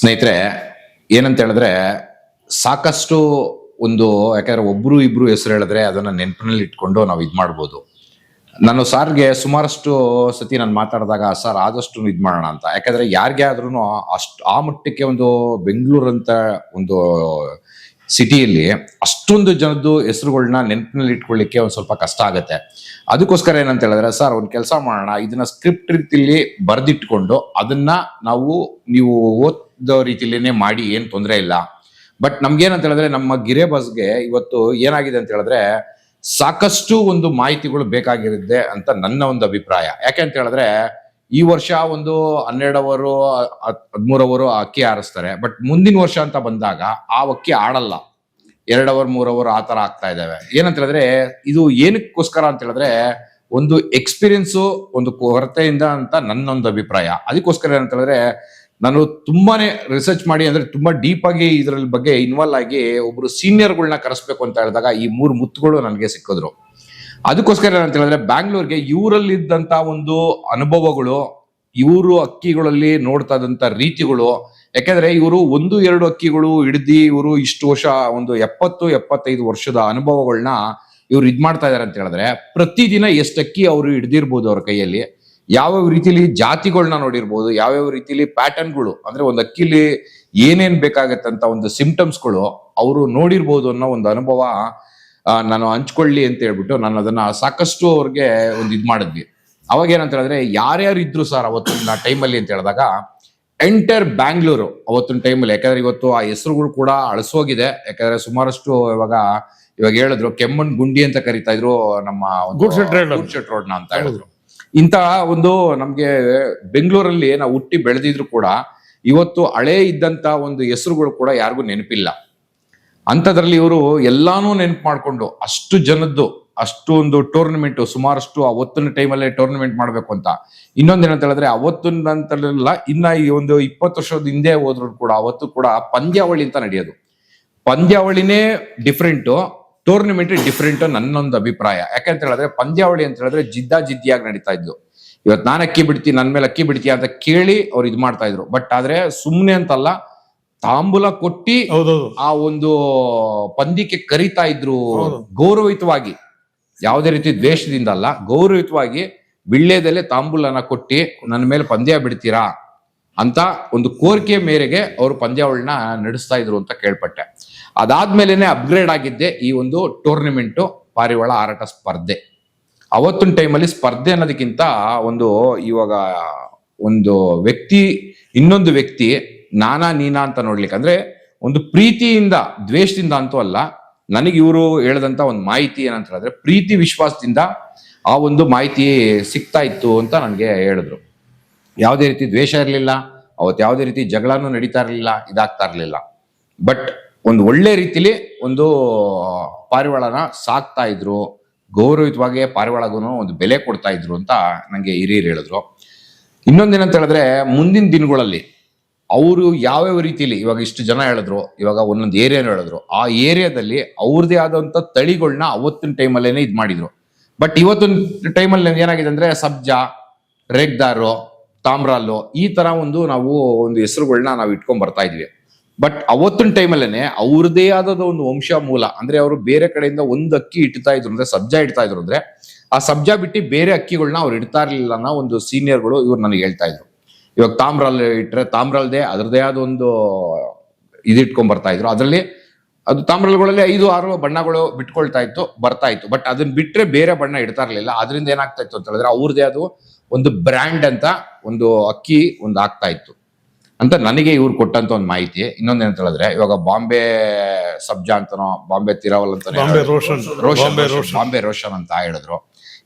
ಸ್ನೇಹಿತರೆ, ಏನಂತ ಹೇಳಿದ್ರೆ ಸಾಕಷ್ಟು ಒಂದು ಯಾಕಂದ್ರೆ ಒಬ್ರು ಇಬ್ರು ಹೆಸರು ಹೇಳಿದ್ರೆ ಅದನ್ನ ನೆನಪಿನಲ್ಲಿ ಇಟ್ಕೊಂಡು ನಾವು ಇದ್ ಮಾಡ್ಬೋದು. ನಾನು ಸಾರ್ಗೆ ಸುಮಾರಷ್ಟು ಸತಿ ನಾನು ಮಾತಾಡಿದಾಗ ಸರ್ ಆದಷ್ಟು ಇದ್ ಮಾಡೋಣ ಅಂತ, ಯಾಕಂದ್ರೆ ಯಾರಿಗೆ ಆದ್ರೂ ಅಷ್ಟು ಆ ಮಟ್ಟಕ್ಕೆ ಒಂದು ಬೆಂಗಳೂರು ಅಂತ ಒಂದು ಸಿಟಿಯಲ್ಲಿ ಅಷ್ಟೊಂದು ಜನದ್ದು ಹೆಸರುಗಳನ್ನ ನೆನಪಿನಲ್ಲಿ ಇಟ್ಕೊಳ್ಳಿಕ್ಕೆ ಒಂದ್ ಸ್ವಲ್ಪ ಕಷ್ಟ ಆಗುತ್ತೆ. ಅದಕ್ಕೋಸ್ಕರ ಏನಂತ ಹೇಳಿದ್ರೆ ಸರ್ ಒಂದ್ ಕೆಲಸ ಮಾಡೋಣ, ಇದನ್ನ ಸ್ಕ್ರಿಪ್ಟ್ ರೀತಿಯಲ್ಲಿ ಬರ್ದಿಟ್ಕೊಂಡು ಅದನ್ನ ನೀವು ಓದೋ ರೀತಿಲೇನೆ ಮಾಡಿ, ಏನ್ ತೊಂದರೆ ಇಲ್ಲ. ಬಟ್ ನಮ್ಗೇನಂತ ಹೇಳಿದ್ರೆ ನಮ್ಮ ಗಿರೆ ಬಸ್ಗೆ ಇವತ್ತು ಏನಾಗಿದೆ ಅಂತ ಹೇಳಿದ್ರೆ ಸಾಕಷ್ಟು ಒಂದು ಮಾಹಿತಿಗಳು ಬೇಕಾಗಿರುತ್ತೆ ಅಂತ ನನ್ನ ಒಂದು ಅಭಿಪ್ರಾಯ. ಯಾಕೆ ಅಂತ ಹೇಳಿದ್ರೆ ಈ ವರ್ಷ ಒಂದು 12 ಅವರು 13 ಅವರು ಅಕ್ಕಿ ಆರಿಸ್ತಾರೆ, ಬಟ್ ಮುಂದಿನ ವರ್ಷ ಅಂತ ಬಂದಾಗ ಆ ಅಕ್ಕಿ ಆಡಲ್ಲ. 2 ಅವರ್ 3 ಅವರ್ ಆ ತರ ಆಗ್ತಾ ಇದಾವೆ. ಏನಂತ ಹೇಳಿದ್ರೆ ಇದು ಏನಕ್ಕೋಸ್ಕರ ಅಂತ ಹೇಳಿದ್ರೆ ಒಂದು ಎಕ್ಸ್ಪೀರಿಯನ್ಸು ಒಂದು ಕೊರತೆಯಿಂದ ಅಂತ ನನ್ನೊಂದು ಅಭಿಪ್ರಾಯ. ಅದಕ್ಕೋಸ್ಕರ ಏನಂತ ಹೇಳಿದ್ರೆ ನಾನು ತುಂಬಾನೇ ರಿಸರ್ಚ್ ಮಾಡಿ, ಅಂದ್ರೆ ತುಂಬಾ ಡೀಪ್ ಆಗಿ ಇದ್ರ ಬಗ್ಗೆ ಇನ್ವಾಲ್ವ್ ಆಗಿ ಒಬ್ರು ಸೀನಿಯರ್ಗಳನ್ನ ಕರೆಸ್ಬೇಕು ಅಂತ ಹೇಳಿದಾಗ ಈ 3 ಮುತ್ತುಗಳು ನನಗೆ ಸಿಕ್ಕಿದ್ರು. ಅದಕ್ಕೋಸ್ಕರ ಏನಂತ ಹೇಳಿದ್ರೆ ಬ್ಯಾಂಗ್ಳೂರ್ಗೆ ಇವರಲ್ಲಿದ್ದಂತ ಒಂದು ಅನುಭವಗಳು, ಇವರು ಅಕ್ಕಿಗಳಲ್ಲಿ ನೋಡ್ತಾ ಇದ್ದಂತ ರೀತಿಗಳು, ಯಾಕಂದ್ರೆ ಇವರು 1-2 ಅಕ್ಕಿಗಳು ಹಿಡ್ದಿ ಇವರು ಇಷ್ಟು ವರ್ಷ ಒಂದು 70-75 ವರ್ಷದ ಅನುಭವಗಳನ್ನ ಇವ್ರು ಇದ್ ಮಾಡ್ತಾ ಇದಾರೆ ಅಂತ ಹೇಳಿದ್ರೆ ಪ್ರತಿದಿನ ಎಷ್ಟು ಅಕ್ಕಿ ಅವರು ಹಿಡ್ದಿರ್ಬೋದು, ಅವ್ರ ಕೈಯಲ್ಲಿ ಯಾವ್ಯಾವ ರೀತಿಲಿ ಜಾತಿಗಳನ್ನ ನೋಡಿರ್ಬೋದು, ಯಾವ್ಯಾವ ರೀತಿಲಿ ಪ್ಯಾಟರ್ನ್ಗಳು, ಅಂದ್ರೆ ಒಂದು ಅಕ್ಕಿಲಿ ಏನೇನ್ ಬೇಕಾಗತ್ತಂತ ಒಂದು ಸಿಂಪ್ಟಮ್ಸ್ಗಳು ಅವರು ನೋಡಿರ್ಬೋದು ಅನ್ನೋ ಒಂದು ಅನುಭವ ನಾನು ಹಂಚ್ಕೊಳ್ಳಿ ಅಂತ ಹೇಳ್ಬಿಟ್ಟು ನಾನು ಅದನ್ನ ಸಾಕಷ್ಟು ಅವ್ರಿಗೆ ಒಂದು ಇದ್ ಮಾಡಿದ್ವಿ. ಅವಾಗ ಏನಂತ ಹೇಳಿದ್ರೆ ಯಾರ್ಯಾರು ಇದ್ರು ಸರ್ ಅವತ್ತಿನ ಟೈಮಲ್ಲಿ ಅಂತ ಹೇಳಿದಾಗ ಎಂಟೈರ್ ಬ್ಯಾಂಗ್ಳೂರು ಅವತ್ತಿನ ಟೈಮಲ್ಲಿ, ಯಾಕಂದ್ರೆ ಇವತ್ತು ಆ ಹೆಸರುಗಳು ಕೂಡ ಅಳಿಸೋಗಿದೆ. ಯಾಕಂದ್ರೆ ಸುಮಾರಷ್ಟು ಇವಾಗ ಹೇಳಿದ್ರು ಕೆಮ್ಮಣ್ ಗುಂಡಿ ಅಂತ ಕರಿತಾ ಇದ್ರು ನಮ್ಮ ಗೂಡ್ಶೆಟ್ ರೋಡ್ನ ಅಂತ ಹೇಳಿದ್ರು. ಇಂತ ಒಂದು ನಮ್ಗೆ ಬೆಂಗಳೂರಲ್ಲಿ ನಾವು ಹುಟ್ಟಿ ಬೆಳೆದಿದ್ರು ಕೂಡ ಇವತ್ತು ಹಳೆ ಇದ್ದಂತ ಒಂದು ಹೆಸರುಗಳು ಕೂಡ ಯಾರಿಗೂ ನೆನಪಿಲ್ಲ. ಅಂತದ್ರಲ್ಲಿ ಇವರು ಎಲ್ಲಾನು ನೆನಪು ಮಾಡ್ಕೊಂಡು ಅಷ್ಟು ಜನದ್ದು ಅಷ್ಟು ಒಂದು ಟೂರ್ನಮೆಂಟ್ ಸುಮಾರಷ್ಟು ಅವತ್ತಿನ ಟೈಮಲ್ಲೇ ಟೂರ್ನಮೆಂಟ್ ಮಾಡ್ಬೇಕು ಅಂತ. ಇನ್ನೊಂದೇನಂತ ಹೇಳಿದ್ರೆ ಅವತ್ತಿನಂತಲ್ಲ, ಇನ್ನ ಈ ಒಂದು 20 ವರ್ಷದ ಹಿಂದೆ ಹೋದ್ರು ಕೂಡ ಅವತ್ತು ಕೂಡ ಪಂದ್ಯಾವಳಿ ಅಂತ ನಡೆಯೋದು. ಪಂದ್ಯಾವಳಿನೇ ಡಿಫ್ರೆಂಟು, ಟೂರ್ನಮೆಂಟ್ ಡಿಫ್ರೆಂಟ್ ನನ್ನೊಂದು ಅಭಿಪ್ರಾಯ. ಯಾಕಂತ ಹೇಳಿದ್ರೆ ಪಂದ್ಯಾವಳಿ ಅಂತ ಹೇಳಿದ್ರೆ ಜಿದ್ದಾಜಿದ್ದಿಯಾಗಿ ನಡೀತಾ ಇದ್ದು. ಇವತ್ತು ನಾನು ಅಕ್ಕಿ ಬಿಡ್ತೀನಿ, ನನ್ ಮೇಲೆ ಅಕ್ಕಿ ಬಿಡ್ತೀಯ ಅಂತ ಕೇಳಿ ಅವ್ರು ಇದ್ ಮಾಡ್ತಾ ಇದ್ರು. ಬಟ್ ಆದ್ರೆ ಸುಮ್ನೆ ಅಂತಲ್ಲ, ತಾಂಬೂಲ ಕೊಟ್ಟಿ ಆ ಒಂದು ಪಂದ್ಯಕ್ಕೆ ಕರೀತಾ ಇದ್ರು, ಗೌರವಯುತವಾಗಿ, ಯಾವುದೇ ರೀತಿ ದ್ವೇಷದಿಂದ ಅಲ್ಲ, ಗೌರವಯುತವಾಗಿ ಬಿಳ್ಳೆದಲ್ಲೇ ತಾಂಬೂಲನ ಕೊಟ್ಟಿ ನನ್ನ ಮೇಲೆ ಪಂದ್ಯ ಬಿಡ್ತೀರಾ ಅಂತ ಒಂದು ಕೋರಿಕೆ ಮೇರೆಗೆ ಅವರು ಪಂದ್ಯಾವಳಿನ ನಡೆಸ್ತಾ ಇದ್ರು ಅಂತ ಕೇಳ್ಪಟ್ಟೆ. ಅದಾದ್ಮೇಲೆನೆ ಅಪ್ಗ್ರೇಡ್ ಆಗಿದ್ದೆ ಈ ಒಂದು ಟೂರ್ನಮೆಂಟು, ಪಾರಿವಾಳ ಹಾರಾಟ ಸ್ಪರ್ಧೆ. ಅವತ್ತಿನ ಟೈಮಲ್ಲಿ ಸ್ಪರ್ಧೆ ಅನ್ನೋದಕ್ಕಿಂತ ಇವಾಗ ಒಂದು ವ್ಯಕ್ತಿ ಇನ್ನೊಂದು ವ್ಯಕ್ತಿ ನಾನಾ ನೀನಾ ಅಂತ ನೋಡ್ಲಿಕ್ಕೆ, ಅಂದ್ರೆ ಒಂದು ಪ್ರೀತಿಯಿಂದ ದ್ವೇಷದಿಂದ ಅಂತೂ ಅಲ್ಲ, ನನಗೆ ಇವರು ಹೇಳದಂತ ಒಂದು ಮಾಹಿತಿ ಏನಂತ ಹೇಳಿದ್ರೆ ಪ್ರೀತಿ ವಿಶ್ವಾಸದಿಂದ ಆ ಒಂದು ಮಾಹಿತಿ ಸಿಗ್ತಾ ಇತ್ತು ಅಂತ ನನಗೆ ಹೇಳಿದ್ರು. ಯಾವುದೇ ರೀತಿ ದ್ವೇಷ ಇರಲಿಲ್ಲ ಅವತ್ತು, ಯಾವುದೇ ರೀತಿ ಜಗಳನೂ ನಡೀತಾ ಇರಲಿಲ್ಲ, ಇದಾಗ್ತಾ ಇರಲಿಲ್ಲ. ಬಟ್ ಒಂದು ಒಳ್ಳೆ ರೀತಿಲಿ ಒಂದು ಪಾರಿವಾಳನ ಸಾಕ್ತಾ ಇದ್ರು, ಗೌರವಯುತವಾಗಿ ಪಾರಿವಾಳಗೂ ಒಂದು ಬೆಲೆ ಕೊಡ್ತಾ ಇದ್ರು ಅಂತ ನಂಗೆ ಹಿರಿಯರು ಹೇಳಿದ್ರು. ಇನ್ನೊಂದೇನಂತ ಹೇಳಿದ್ರೆ ಮುಂದಿನ ದಿನಗಳಲ್ಲಿ ಅವರು ಯಾವ್ಯಾವ ರೀತಿಲಿ, ಇವಾಗ ಇಷ್ಟು ಜನ ಹೇಳಿದ್ರು, ಇವಾಗ ಒಂದೊಂದು ಏರಿಯಾ ಹೇಳಿದ್ರು, ಆ ಏರಿಯಾದಲ್ಲಿ ಅವ್ರದೇ ಆದಂತ ತಳಿಗಳನ್ನ ಅವತ್ತಿನ ಟೈಮಲ್ಲೇನೆ ಇದ್ ಮಾಡಿದ್ರು. ಬಟ್ ಇವತ್ತಿನ ಟೈಮಲ್ಲಿ ಏನಾಗಿದೆ ಅಂದ್ರೆ ಸಬ್ಜಾ, ರೇಗ್ದಾರು, ತಾಮ್ರಾಲು ಈ ತರ ನಾವು ಒಂದು ಹೆಸರುಗಳನ್ನ ನಾವು ಇಟ್ಕೊಂಡ್ ಬರ್ತಾ ಇದ್ವಿ. ಬಟ್ ಅವತ್ತಿನ ಟೈಮಲ್ಲೇನೆ ಅವ್ರದೇ ಆದ ಒಂದು ವಂಶ ಮೂಲ, ಅಂದ್ರೆ ಅವರು ಬೇರೆ ಕಡೆಯಿಂದ ಒಂದು ಅಕ್ಕಿ ಇಡ್ತಾ ಇದ್ರು, ಅಂದ್ರೆ ಸಬ್ಜಾ ಇಡ್ತಾ ಇದ್ರು, ಅಂದ್ರೆ ಆ ಸಬ್ಜಾ ಬಿಟ್ಟು ಬೇರೆ ಅಕ್ಕಿಗಳನ್ನ ಅವ್ರು ಇಡ್ತಾ ಇರ್ಲಿಲ್ಲ ಅನ್ನೋ ಒಂದು ಸೀನಿಯರ್ಗಳು ಇವ್ರು ನನಗೆ ಹೇಳ್ತಾ ಇದ್ರು. ಇವಾಗ ತಾಮ್ರಾಲ್ ಇಟ್ರೆ ತಾಮ್ರಾಲ್ದೇ ಅದರದೇ ಆದ ಒಂದು ಇಟ್ಕೊಂಡ್ ಬರ್ತಾ ಇದ್ರು. ಅದರಲ್ಲಿ ಅದು ತಾಮ್ರಾಲ್ಗಳಲ್ಲಿ 5-6 ಬಣ್ಣಗಳು ಬಿಟ್ಕೊಳ್ತಾ ಇತ್ತು, ಬರ್ತಾ ಇತ್ತು. ಬಟ್ ಅದನ್ನ ಬಿಟ್ರೆ ಬೇರೆ ಬಣ್ಣ ಇಡ್ತಾ ಇರ್ಲಿಲ್ಲ. ಅದರಿಂದ ಏನಾಗ್ತಾ ಇತ್ತು ಅಂತ ಹೇಳಿದ್ರೆ ಅವ್ರದೇ ಅದು ಒಂದು ಬ್ರ್ಯಾಂಡ್ ಅಂತ ಒಂದು ಅಕ್ಕಿ ಆಗ್ತಾ ಇತ್ತು ಅಂತ ನನಗೆ ಇವ್ರು ಕೊಟ್ಟಂತ ಒಂದು ಮಾಹಿತಿ. ಇನ್ನೊಂದೇನಂತ ಹೇಳಿದ್ರೆ ಇವಾಗ ಬಾಂಬೆ ಸಬ್ಜಾ ಅಂತನೋ, ಬಾಂಬೆ ತಿರಾವಲ್ ಅಂತಾನೋ, ಬಾಂಬೆ ರೋಷನ್ ಅಂತ ಹೇಳಿದ್ರು.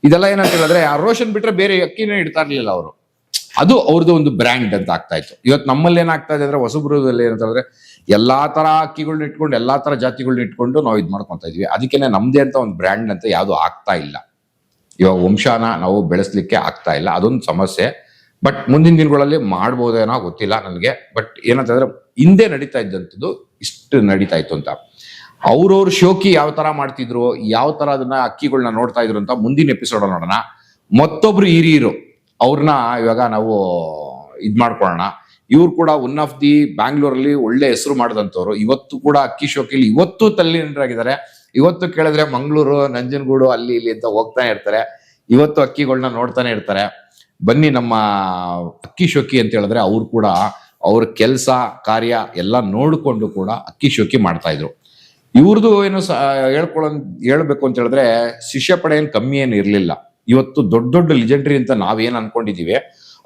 ಇದೆಲ್ಲ ಏನಂತ ಹೇಳಿದ್ರೆ ಆ ರೋಷನ್ ಬಿಟ್ರೆ ಬೇರೆ ಅಕ್ಕಿನೇ ಇಡ್ತಾ ಇರ್ಲಿಲ್ಲ ಅವರು. ಅದು ಅವ್ರದ್ದು ಒಂದು ಬ್ರ್ಯಾಂಡ್ ಅಂತ ಆಗ್ತಾ ಇತ್ತು. ಇವತ್ತು ನಮ್ಮಲ್ಲಿ ಏನಾಗ್ತಾ ಇದೆ ಅಂದ್ರೆ ಹೊಸಬ್ರದಲ್ಲಿ ಏನಂತ ಹೇಳಿದ್ರೆ ಎಲ್ಲಾ ತರ ಅಕ್ಕಿಗಳನ್ನ ಇಟ್ಕೊಂಡು ಎಲ್ಲಾ ತರ ಜಾತಿಗಳನ್ನ ಇಟ್ಕೊಂಡು ನಾವು ಇದ್ ಮಾಡ್ಕೊಂತ ಇದ್ವಿ. ಅದಕ್ಕೇನೆ ನಮ್ದೇ ಅಂತ ಒಂದು ಬ್ರ್ಯಾಂಡ್ ಅಂತ ಯಾವ್ದು ಆಗ್ತಾ ಇಲ್ಲ. ಇವಾಗ ವಂಶನ ನಾವು ಬೆಳೆಸ್ಲಿಕ್ಕೆ ಆಗ್ತಾ ಇಲ್ಲ, ಅದೊಂದು ಸಮಸ್ಯೆ. ಬಟ್ ಮುಂದಿನ ದಿನಗಳಲ್ಲಿ ಮಾಡ್ಬೋದೇನೋ ಗೊತ್ತಿಲ್ಲ ನನಗೆ. ಬಟ್ ಏನಂತಂದ್ರೆ ಹಿಂದೆ ನಡೀತಾ ಇದ್ದಂಥದ್ದು ಇಷ್ಟು ನಡೀತಾ ಇತ್ತು ಅಂತ. ಅವ್ರವ್ರ ಶೋಕಿ ಯಾವ ತರ ಮಾಡ್ತಿದ್ರು, ಯಾವ ತರ ಅದನ್ನ ಅಕ್ಕಿಗಳನ್ನ ನೋಡ್ತಾ ಇದ್ರು ಅಂತ ಮುಂದಿನ ಎಪಿಸೋಡ್ ನೋಡೋಣ. ಮತ್ತೊಬ್ರು ಹಿರಿಯರು ಅವ್ರನ್ನ ಇವಾಗ ನಾವು ಇದ್ ಮಾಡ್ಕೊಳ್ಳೋಣ. ಇವ್ರು ಕೂಡ ಒನ್ ಆಫ್ ದಿ ಬ್ಯಾಂಗ್ಳೂರಲ್ಲಿ ಒಳ್ಳೆ ಹೆಸರು ಮಾಡಿದಂಥವ್ರು. ಇವತ್ತು ಕೂಡ ಅಕ್ಕಿ ಶೋಕಿಲಿ ಇವತ್ತು ತಲ್ಲೀನರಾಗಿದ್ದಾರೆ. ಇವತ್ತು ಕೇಳಿದ್ರೆ ಮಂಗಳೂರು, ನಂಜನಗೂಡು ಅಲ್ಲಿ ಇಲ್ಲಿ ಅಂತ ಹೋಗ್ತಾನೆ ಇರ್ತಾರೆ. ಇವತ್ತು ಅಕ್ಕಿಗಳನ್ನ ನೋಡ್ತಾನೆ ಇರ್ತಾರೆ. ಬನ್ನಿ ನಮ್ಮ ಅಕ್ಕಿ ಶೋಕಿ ಅಂತ ಹೇಳಿದ್ರೆ ಅವ್ರು ಕೂಡ ಅವ್ರ ಕೆಲಸ ಕಾರ್ಯ ಎಲ್ಲ ನೋಡಿಕೊಂಡು ಕೂಡ ಅಕ್ಕಿ ಶೋಕಿ ಮಾಡ್ತಾ ಇದ್ರು. ಇವ್ರದ್ದು ಏನು ಹೇಳ್ಬೇಕು ಅಂತ ಹೇಳಿದ್ರೆ ಶಿಷ್ಯ ಪಡೆ ಏನ್ ಕಮ್ಮಿ ಏನು ಇರ್ಲಿಲ್ಲ. ಇವತ್ತು ದೊಡ್ಡ ದೊಡ್ಡ ಲಿಜೆಂಡ್ರಿ ಅಂತ ನಾವೇನ್ ಅನ್ಕೊಂಡಿದೀವಿ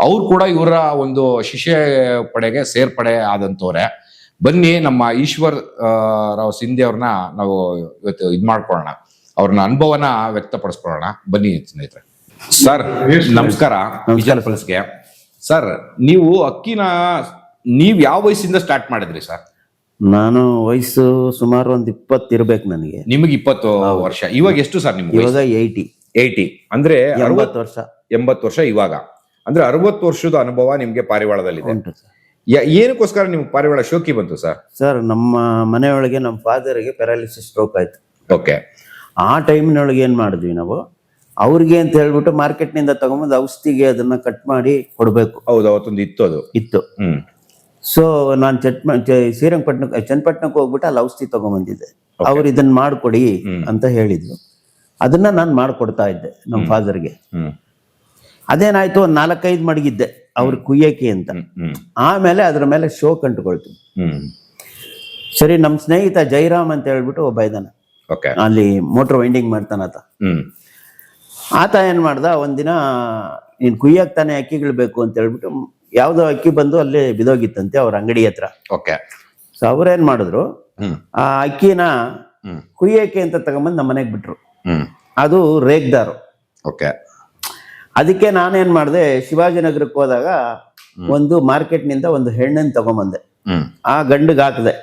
ಅವ್ರು ಕೂಡ ಇವರ ಒಂದು ಶಿಷ್ಯ ಪಡೆಗೆ ಸೇರ್ಪಡೆ ಆದಂತವ್ರೆ. ಬನ್ನಿ ನಮ್ಮ ಈಶ್ವರ್ ರಾವ್ ಸಿಂಧೆ ಅವ್ರನ್ನ ನಾವು ಇವತ್ತು ಮಾಡ್ಕೊಳ್ಳೋಣ, ಅವ್ರನ್ನ ಅನುಭವನ ವ್ಯಕ್ತಪಡಿಸ್ಕೊಳ್ಳೋಣ. ಬನ್ನಿ ಸ್ನೇಹಿತರೆ. ಸರ್ ನಮಸ್ಕಾರ. ವಿಜಯ್ ಪಲ್ಸ್ಗೆ ಸರ್, ನೀವು ಅಕ್ಕಿನ ನೀವ್ ಯಾವ ವಯಸ್ಸಿಂದ ಸ್ಟಾರ್ಟ್ ಮಾಡಿದ್ರಿ ಸರ್? ನಾನು ವಯಸ್ಸು ಸುಮಾರು ಒಂದು 20 ಇರ್ಬೇಕು ನನಗೆ. ನಿಮಗೆ 20 ವರ್ಷ. ಇವಾಗ ಎಷ್ಟು ಸರ್ ನಿಮ್ಗೆ? ಇವಾಗ 80 ಅಂದ್ರೆ 80 ವರ್ಷ. 80 ವರ್ಷ ಇವಾಗ ಅಂದ್ರೆ 60 ವರ್ಷದ ಅನುಭವ ನಿಮ್ಗೆ ಪಾರಿವಾಳದಲ್ಲಿದೆ. ಉಂಟು ಸರ್. ಏನಕ್ಕೋಸ್ಕರ ನಿಮ್ಗೆ ಪಾರಿವಾಳ ಶೋಕಿ ಬಂತು ಸರ್? ಸರ್, ನಮ್ಮ ಮನೆಯೊಳಗೆ ನಮ್ಮ ಫಾದರ್ಗೆ ಪ್ಯಾರಾಲಿಸಿಸ್ ಸ್ಟ್ರೋಕ್ ಆಯ್ತು. ಓಕೆ. ಆ ಟೈಮ್ನೊಳಗೆ ಏನ್ ಮಾಡಿದ್ವಿ ನಾವು, ಅವ್ರಿಗೆ ಅಂತ ಹೇಳ್ಬಿಟ್ಟು ಮಾರ್ಕೆಟ್ನಿಂದ ತಗೊಂಬಂದು ಔಷಧಿಗೆ ಅದನ್ನ ಕಟ್ ಮಾಡಿ ಕೊಡ್ಬೇಕು. ಹೌದು, ಅವತ್ತೊಂದು ಇತ್ತು. ಸೊ ನಾನು ಚನ್ನಪಟ್ಟಣಕ್ಕೆ ಹೋಗ್ಬಿಟ್ಟು ಅಲ್ಲಿ ಔಷಧಿ ತಗೊಂಬಂದಿದ್ದೆ. ಅವ್ರು ಇದನ್ನ ಮಾಡ್ಕೊಡಿ ಅಂತ ಹೇಳಿದ್ರು. ಅದನ್ನ ನಾನು ಮಾಡ್ಕೊಡ್ತಾ ಇದ್ದೆ ನಮ್ಮ ಫಾದರ್ಗೆ. ಅದೇನಾಯ್ತು, ಒಂದು 4-5 ಮಡಗಿದ್ದೆ ಅವ್ರಿಗೆ ಕುಯ್ಯಕ್ಕೆ ಅಂತ. ಆಮೇಲೆ ಅದ್ರ ಮೇಲೆ ಶೋಕ್ ಅಂಟ್ಕೊಳ್ತು. ಸರಿ, ನಮ್ಮ ಸ್ನೇಹಿತ ಜೈರಾಮ್ ಅಂತ ಹೇಳ್ಬಿಟ್ಟು ಒಬ್ಬ ಇದ್ದಾನೆ, ಅಲ್ಲಿ ಮೋಟರ್ ವೈಂಡಿಂಗ್ ಮಾಡ್ತಾನತ. ಆತ ಏನ್ ಮಾಡ್ದ, ಒಂದಿನ ನೀನ್ ಕುಯ್ಯಕ್ ತಾನೆ ಅಕ್ಕಿಗಳು ಬೇಕು ಅಂತ ಹೇಳ್ಬಿಟ್ಟು ಯಾವ್ದೋ ಅಕ್ಕಿ ಬಂದು ಅಲ್ಲಿ ಬಿದೋಗಿತ್ತಂತೆ ಅವ್ರ ಅಂಗಡಿ ಹತ್ರ. ಸೊ ಅವ್ರೇನ್ ಮಾಡಿದ್ರು, ಆ ಅಕ್ಕಿನ ಕುಯ್ಯಕ್ಕೆ ಅಂತ ತಗೊಂಬಂದ್ ನಮ್ಮ ಮನೆಗ್ ಬಿಟ್ರು. ಅದು ರೇಗ್ದಾರು. ಅದಕ್ಕೆ ನಾನೇನ್ ಮಾಡಿದೆ, ಶಿವಾಜಿನಗರಕ್ಕೆ ಹೋದಾಗ ಒಂದು ಮಾರ್ಕೆಟ್ ನಿಂದ ಒಂದು ಹೆಣ್ಣನ್ ತಗೊಂಬಂದೆ. ಆ ಗಂಡಿಗೆ ಹಾಕಿದೆ.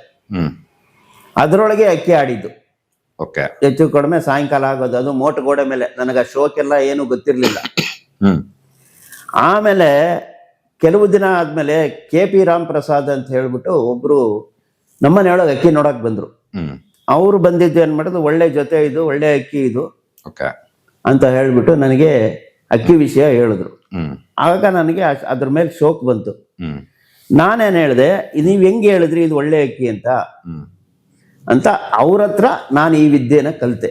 ಅದ್ರೊಳಗೆ ಅಕ್ಕಿ ಆಡಿದ್ದು. ಹೆಚ್ಚು ಕಡಿಮೆ ಸಾಯಂಕಾಲ ಆಗೋದು. ಅದು ಮೋಟ ಗೋಡೆ ಮೇಲೆ. ನನಗೆ ಆ ಶೋಕ್ ಎಲ್ಲ ಏನು ಗೊತ್ತಿರ್ಲಿಲ್ಲ. ಆಮೇಲೆ ಕೆಲವು ದಿನ ಆದ್ಮೇಲೆ KP ರಾಮ್ ಪ್ರಸಾದ್ ಅಂತ ಹೇಳ್ಬಿಟ್ಟು ಒಬ್ರು ನಮ್ಮನೆಯೊಳಗೆ ಅಕ್ಕಿ ನೋಡಕ್ ಬಂದ್ರು. ಅವ್ರು ಬಂದಿದ್ದು ಏನ್ ಮಾಡೋದು, ಒಳ್ಳೆ ಜೊತೆ ಇದು, ಒಳ್ಳೆ ಅಕ್ಕಿ ಇದು ಅಂತ ಹೇಳ್ಬಿಟ್ಟು ನನಗೆ ಅಕ್ಕಿ ವಿಷಯ ಹೇಳಿದ್ರು. ಆಗ ನನಗೆ ಅದ್ರ ಮೇಲೆ ಶೋಕ್ ಬಂತು. ನಾನೇನ್ ಹೇಳಿದೆ, ನೀವ್ ಹೆಂಗೆ ಹೇಳಿದ್ರಿ ಇದು ಒಳ್ಳೆ ಅಕ್ಕಿ ಅಂತ ಅವ್ರ ಹತ್ರ ನಾನು ಈ ವಿದ್ಯೆನ ಕಲಿತೆ.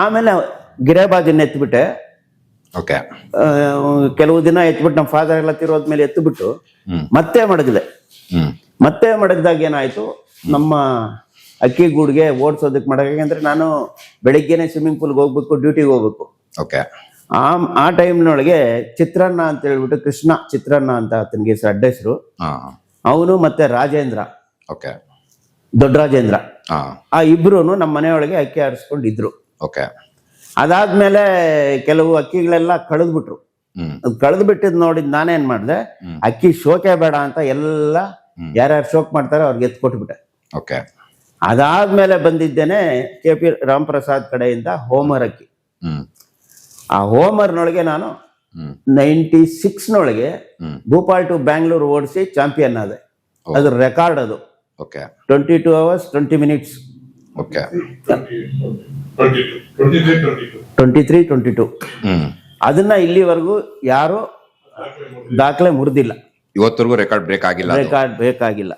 ಆಮೇಲೆ ಗಿರೇಬಾಜನ್ನ ಎತ್ಬಿಟ್ಟೆ. ಕೆಲವು ದಿನ ಎತ್ಬಿಟ್ಟು ನಮ್ಮ ಫಾದರ್ ಎಲ್ಲ ತಿರೋದ್ಮೇಲೆ ಎತ್ಬಿಟ್ಟು ಮತ್ತೆ ಮಡಗಿದೆ. ಮತ್ತೆ ಮಡಗ್ದಾಗ ಏನಾಯ್ತು, ನಮ್ಮ ಅಕ್ಕಿ ಗೂಡ್ಗೆ ಓಡಿಸೋದಕ್ಕೆ ಮಡಗ ಅಂದ್ರೆ ನಾನು ಬೆಳಿಗ್ಗೆನೆ ಸ್ವಿಮ್ಮಿಂಗ್ ಪೂಲ್ಗೆ ಹೋಗ್ಬೇಕು, ಡ್ಯೂಟಿಗೆ ಹೋಗ್ಬೇಕು. ಆ ಟೈಮ್ನೊಳಗೆ ಚಿತ್ರಾನ್ನ ಅಂತ ಹೇಳ್ಬಿಟ್ಟು, ಕೃಷ್ಣ ಚಿತ್ರಾನ್ನ ಅಂತ ಆತನಿಗೆ ಅಡ್ಡ ಹೆಸರು. ಅವನು ಮತ್ತೆ ರಾಜೇಂದ್ರ, ದೊಡ್ಡ ರಾಜೇಂದ್ರ, ಆ ಇಬ್ರು ನಮ್ಮ ಮನೆಯೊಳಗೆ ಅಕ್ಕಿ ಆರಿಸ್ಕೊಂಡಿದ್ರು. ಅದಾದ್ಮೇಲೆ ಕೆಲವು ಅಕ್ಕಿಗಳೆಲ್ಲ ಕಳೆದ್ಬಿಟ್ರು. ಕಳೆದು ಬಿಟ್ಟಿದ್ ನೋಡಿದ್ ನಾನೇನ್ ಮಾಡಿದೆ, ಅಕ್ಕಿ ಶೋಕೆ ಬೇಡ ಅಂತ ಎಲ್ಲ ಯಾರ್ಯಾರು ಶೋಕ್ ಮಾಡ್ತಾರೆ ಅವ್ರಿಗೆ ಎತ್ಕೊಟ್ಬಿಟ್ಟೆ. ಅದಾದ್ಮೇಲೆ ಬಂದಿದ್ದೇನೆ KP ರಾಮ್ ಪ್ರಸಾದ್ ಕಡೆಯಿಂದ ಹೋಮರ್ ಅಕ್ಕಿ. ಆ ಹೋಮರ್ನೊಳಗೆ ನಾನು 96ನೊಳಗೆ ಭೂಪಾಲ್ ಟು ಬ್ಯಾಂಗ್ಳೂರ್ ಓಡಿಸಿ ಚಾಂಪಿಯನ್ ಆದೆ. ಅದ್ರ ರೆಕಾರ್ಡ್ ಅದು. 22 hours 20 minutes. 23-22. ಅದನ್ನ ಇಲ್ಲಿವರೆಗೂ ಯಾರು ದಾಖಲೆ ಮುರಿದಿಲ್ಲ. ಇವತ್ತರೆಗೂ ರೆಕಾರ್ಡ್ ಬ್ರೇಕ್ ಆಗಿಲ್ಲ.